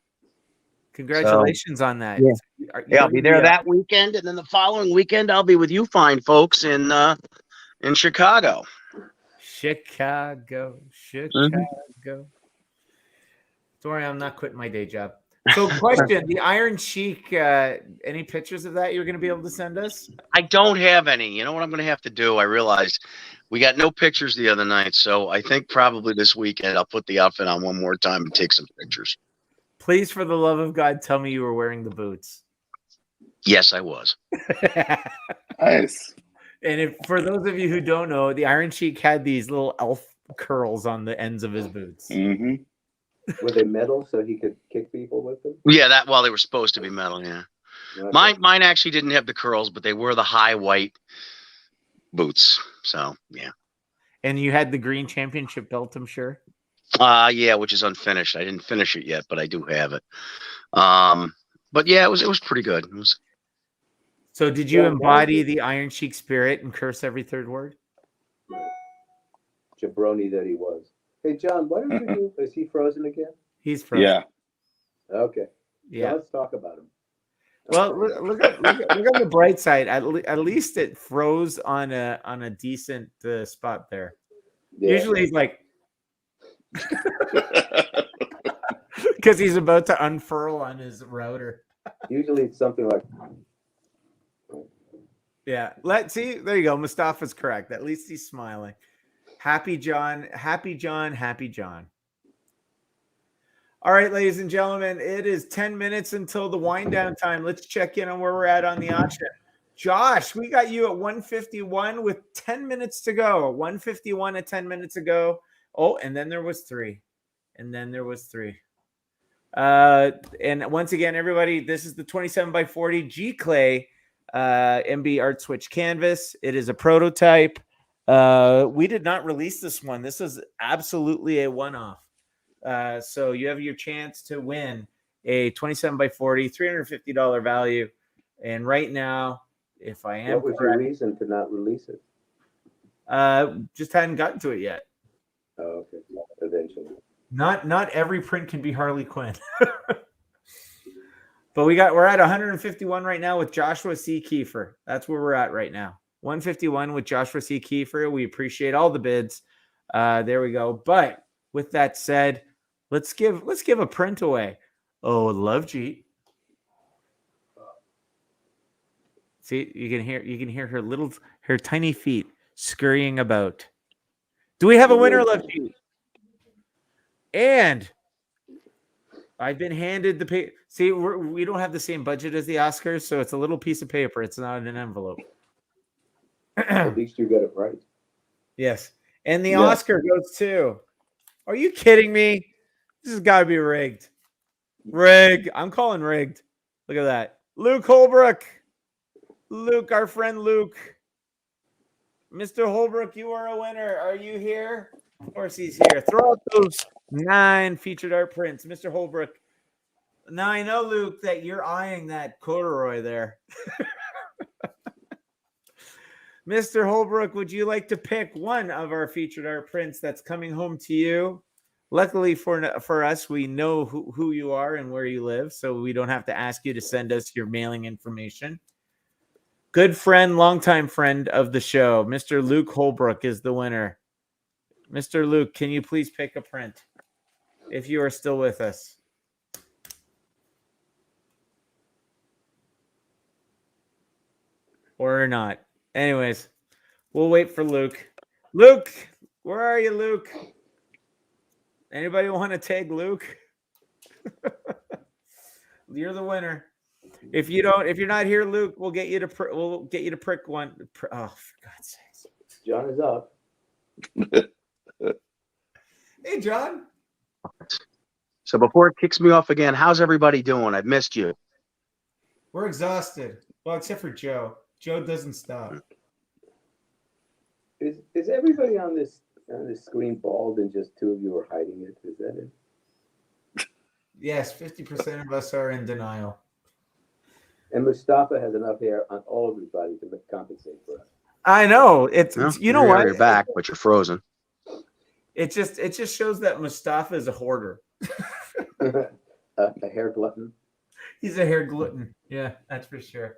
Congratulations on that. Yeah, I'll be there that weekend, and then the following weekend I'll be with you fine folks in Chicago. Chicago. Mm-hmm. Don't worry, I'm not quitting my day job. So, question: the Iron Sheik. Any pictures of that you're going to be able to send us? I don't have any. You know what I'm going to have to do? I realized we got no pictures the other night, so I think probably this weekend I'll put the outfit on one more time and take some pictures. Please, for the love of God, tell me you were wearing the boots. Yes, I was. Nice. And for those of you who don't know, the Iron Sheik had these little elf curls on the ends of his boots. Mm-hmm. Were they metal so he could kick people with them? Yeah, they were supposed to be metal. Yeah, Okay. mine actually didn't have the curls, but they were the high white boots. So yeah. And you had the green championship belt, I'm sure. Yeah, which is unfinished. I didn't finish it yet, but I do have it. But yeah, it was pretty good. So did you embody the Iron Sheik spirit and curse every third word? Right. Jabroni that he was. Hey, John, what did you do? Is he frozen again? He's frozen. Yeah. Okay. Yeah. So let's talk about him. Well, look on the bright side. At least it froze on a decent spot there. Yeah. Usually he's like, because he's about to unfurl on his router. Usually it's something like. Yeah. Let's see. There you go. Mustafa's correct. At least he's smiling. Happy John. Happy John. Happy John. All right, ladies and gentlemen, it is 10 minutes until the wind down time. Let's check in on where we're at on the auction. Josh, we got you at 151 with 10 minutes to go. 151 at 10 minutes ago. Oh, and then there was three. And once again, everybody, this is the 27x40 G Clay MB Art Switch canvas. It is a prototype. We did not release this one. This is absolutely a one-off. So you have your chance to win a 27x40, $350 value. And right now, if I am What was your reason to not release it? just hadn't gotten to it yet. Oh, okay. Eventually. Not every print can be Harley Quinn. But we're at 151 right now with Joshua C. Kiefer. That's where we're at right now. 151 with Joshua C. Kiefer. We appreciate all the bids. There we go. But with that said, let's give a print away. Oh, Love Jeet. See, you can hear her tiny feet scurrying about. Do we have a winner, Love Jeet? And I've been handed the paper. See, we don't have the same budget as the Oscars, so it's a little piece of paper. It's not in an envelope. At least you got it right. Yes. And the Oscar goes to. Are you kidding me? This has got to be rigged. Rigged. I'm calling rigged. Look at that. Luke Holbrook. Luke, our friend Luke. Mr. Holbrook, you are a winner. Are you here? Of course he's here. Throw out those 9 featured art prints. Mr. Holbrook. Now I know, Luke, that you're eyeing that corduroy there. Mr. Holbrook, would you like to pick one of our featured art prints that's coming home to you? Luckily for us, we know who you are and where you live, so we don't have to ask you to send us your mailing information. Good friend, longtime friend of the show, Mr. Luke Holbrook is the winner. Mr. Luke, can you please pick a print if you are still with us? Or not. Anyways, we'll wait for Luke. Luke, where are you, Luke? Anybody want to tag Luke? You're the winner. If you're not here, Luke, we'll get you to prick one. Oh, for God's sakes. John is up. Hey, John. So before it kicks me off again, how's everybody doing? I've missed you. We're exhausted. Well, except for Joe. Joe doesn't stop. Is everybody on this on the screen bald and just two of you are hiding it? Is that it? Yes, 50% of us are in denial. And Mustafa has enough hair on all of his body to compensate for us. I know. It's No, you know what? You're back, but you're frozen. It just shows that Mustafa is a hoarder. A hair glutton. He's a hair glutton. Yeah, that's for sure.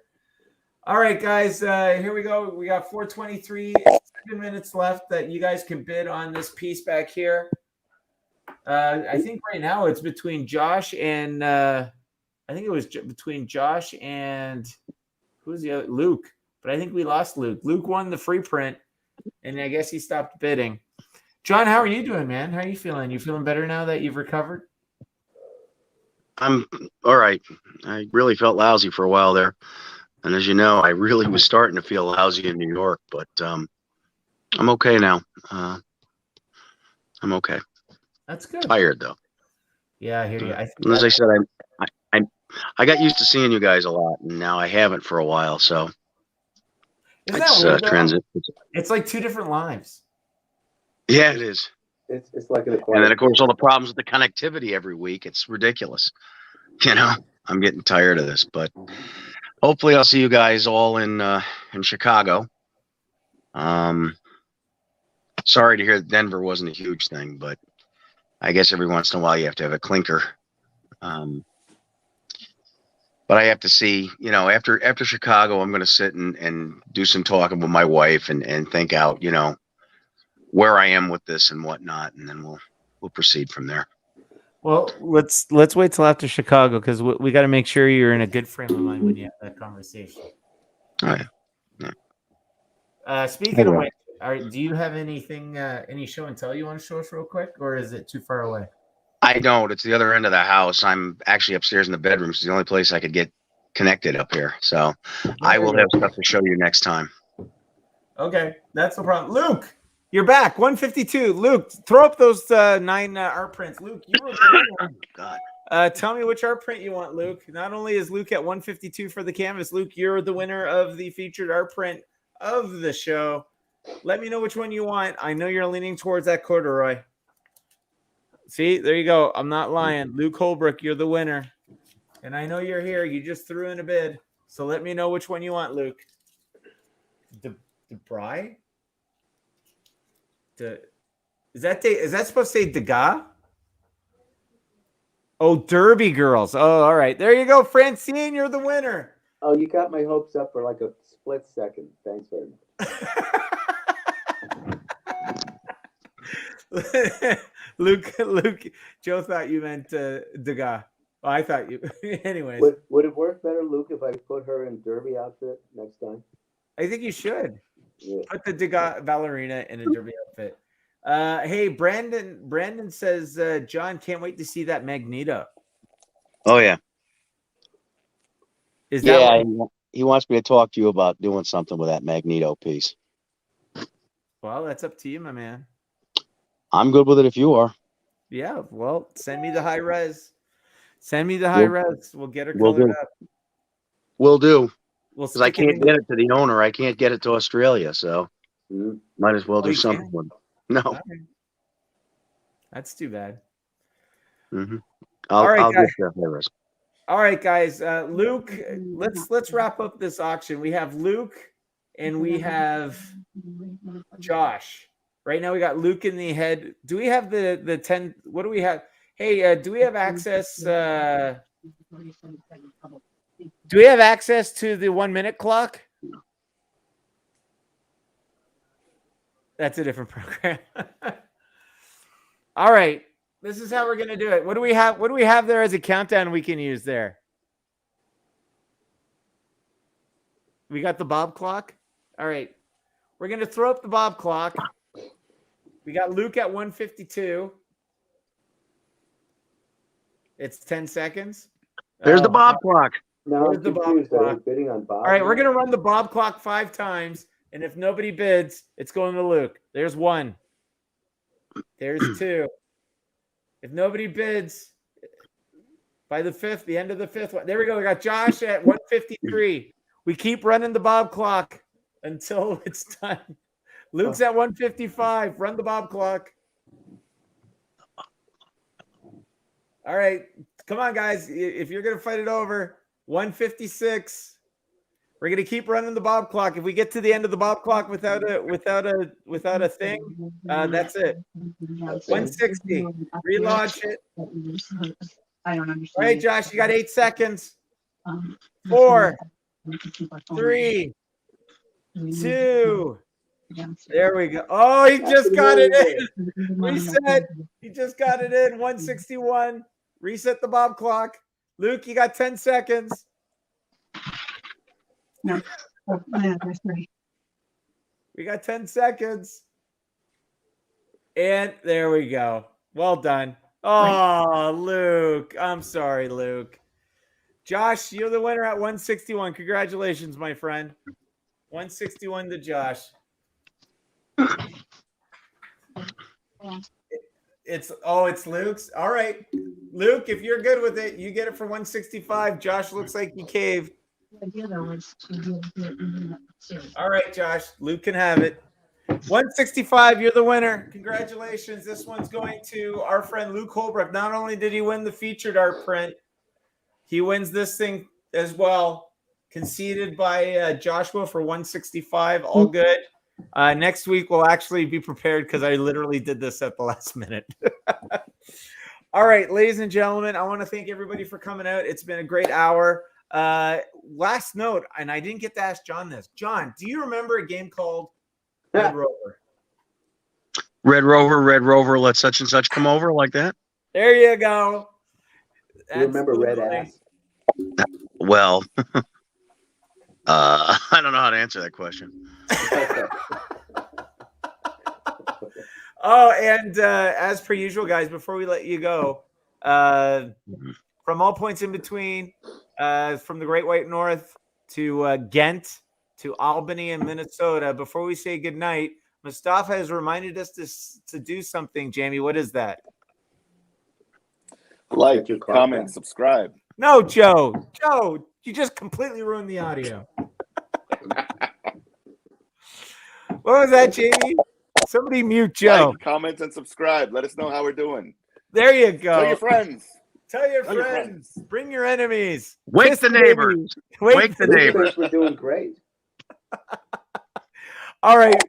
All right, guys, here we go. We got 4:23 minutes left that you guys can bid on this piece back here. I think right now it's between Josh and I think it was between Josh and who's the other? Luke. But I think we lost Luke. Luke won the free print, and I guess he stopped bidding. John, how are you doing, man? How are you feeling? You feeling better now that you've recovered? I'm all right. I really felt lousy for a while there. And as you know, I really was starting to feel lousy in New York, but I'm okay now. I'm okay. That's good. Tired though. Yeah, I hear you. As I said, I got used to seeing you guys a lot, and now I haven't for a while. So Isn't that weird, though? transit. It's like two different lives. Yeah, it is. It's like an acquired. And then of course all the problems with the connectivity every week. It's ridiculous. You know, I'm getting tired of this, but hopefully I'll see you guys all in Chicago. Sorry to hear that Denver wasn't a huge thing, but I guess every once in a while you have to have a clinker. But I have to see, you know, after Chicago, I'm going to sit and do some talking with my wife and think out, you know, where I am with this and whatnot, and then we'll proceed from there. Well, let's wait till after Chicago because we got to make sure you're in a good frame of mind when you have that conversation. Oh yeah. Speaking of which, do you have anything, any show and tell you want to show us real quick, or is it too far away? I don't. It's the other end of the house. I'm actually upstairs in the bedroom. It's the only place I could get connected up here. So I will have stuff to show you next time. Okay, that's no problem. Luke, you're back. 152. Luke, throw up those 9 art prints. Luke, you were Oh, God. tell me which art print you want, Luke. Not only is Luke at 152 for the canvas, Luke, you're the winner of the featured art print of the show. Let me know which one you want. I know you're leaning towards that corduroy. See, there you go. I'm not lying. Luke Holbrook, you're the winner. And I know you're here. You just threw in a bid. So let me know which one you want, Luke. DeBry? Is that supposed to say Degas? Oh, Derby Girls. Oh, all right. There you go, Francine. You're the winner. Oh, you got my hopes up for like a split second. Thanks very much. Luke, Joe thought you meant Degas. Oh, I thought you. Anyways. Would it work better, Luke, if I put her in derby outfit next time? I think you should. Yeah. Put the Degas ballerina in a derby outfit. Hey, Brandon says, John, can't wait to see that Magneto. Oh, yeah. Is that he wants me to talk to you about doing something with that Magneto piece. Well, that's up to you, my man. I'm good with it if you are. Yeah, well, send me the high res. We'll get her colored up. Will do. Because I can't get it to the owner. I can't get it to Australia, so might as well do something with it. No. Right. That's too bad. Mm-hmm. All right, I'll guys. get the high-res. All right, guys. Luke, let's wrap up this auction. We have Luke and we have Josh. Right now we got Luke in the head. Do we have the 10? What do we have? Hey, do we have access? Do we have access to the 1 minute clock? That's a different program. All right. This is how we're going to do it. What do we have? What do we have there as a countdown we can use there? We got the Bob clock. All right. We're going to throw up the Bob clock. We got Luke at 152. It's 10 seconds. There's the Bob clock. No, There's the Bob clock. Bidding on Bob. All right, we're going to run the Bob clock 5 times. And if nobody bids, it's going to Luke. There's 1. There's 2. If nobody bids by the 5th, the end of the 5th one. There we go. We got Josh at 153. We keep running the Bob clock until it's done. Luke's at 155. Run the Bob clock. All right. Come on, guys. If you're going to fight it over, 156. We're going to keep running the Bob clock. If we get to the end of the Bob clock without a thing, that's it. 160. Relaunch it. I don't understand. All right, Josh, you got 8 seconds. 4, 3, 2. There we go. Oh, he just got it in. Reset. He just got it in. 161. Reset the Bob clock. Luke, you got 10 seconds. No. Oh, yeah, that's right. We got 10 seconds. And there we go. Well done. Oh, Luke. I'm sorry, Luke. Josh, you're the winner at 161. Congratulations, my friend. 161 to Josh. It's Luke's. All right. Luke, if you're good with it, you get it for 165. Josh looks like he caved. All right, Josh. Luke can have it. 165, you're the winner. Congratulations. This one's going to our friend Luke Holbrook. Not only did he win the featured art print, he wins this thing as well. Conceded by Joshua for 165. All good. Next week, we'll actually be prepared because I literally did this at the last minute. All right, ladies and gentlemen, I want to thank everybody for coming out. It's been a great hour. Last note, and I didn't get to ask John this. John, do you remember a game called Red Rover? Red Rover, let such and such come over like that. There you go. You remember Red Ass? Well, I don't know how to answer that question. Oh, and as per usual, guys, before we let you go, from all points in between, from the Great White North to Ghent to Albany and Minnesota, before we say goodnight, Mustafa has reminded us to do something. Jamie, what is that? Like, comment, subscribe. No, Joe. Joe, you just completely ruined the audio. What was that, Jamie? Somebody mute Joe. Like, comment, and subscribe. Let us know how we're doing. There you go. Tell your friends. Tell your friends. Bring your enemies. Wake Kiss the neighbors. Wake the neighbors. We're doing great. All right.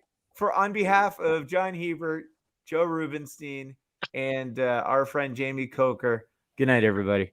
On behalf of John Hebert, Joe Rubenstein, and our friend Jamie Coker, good night, everybody.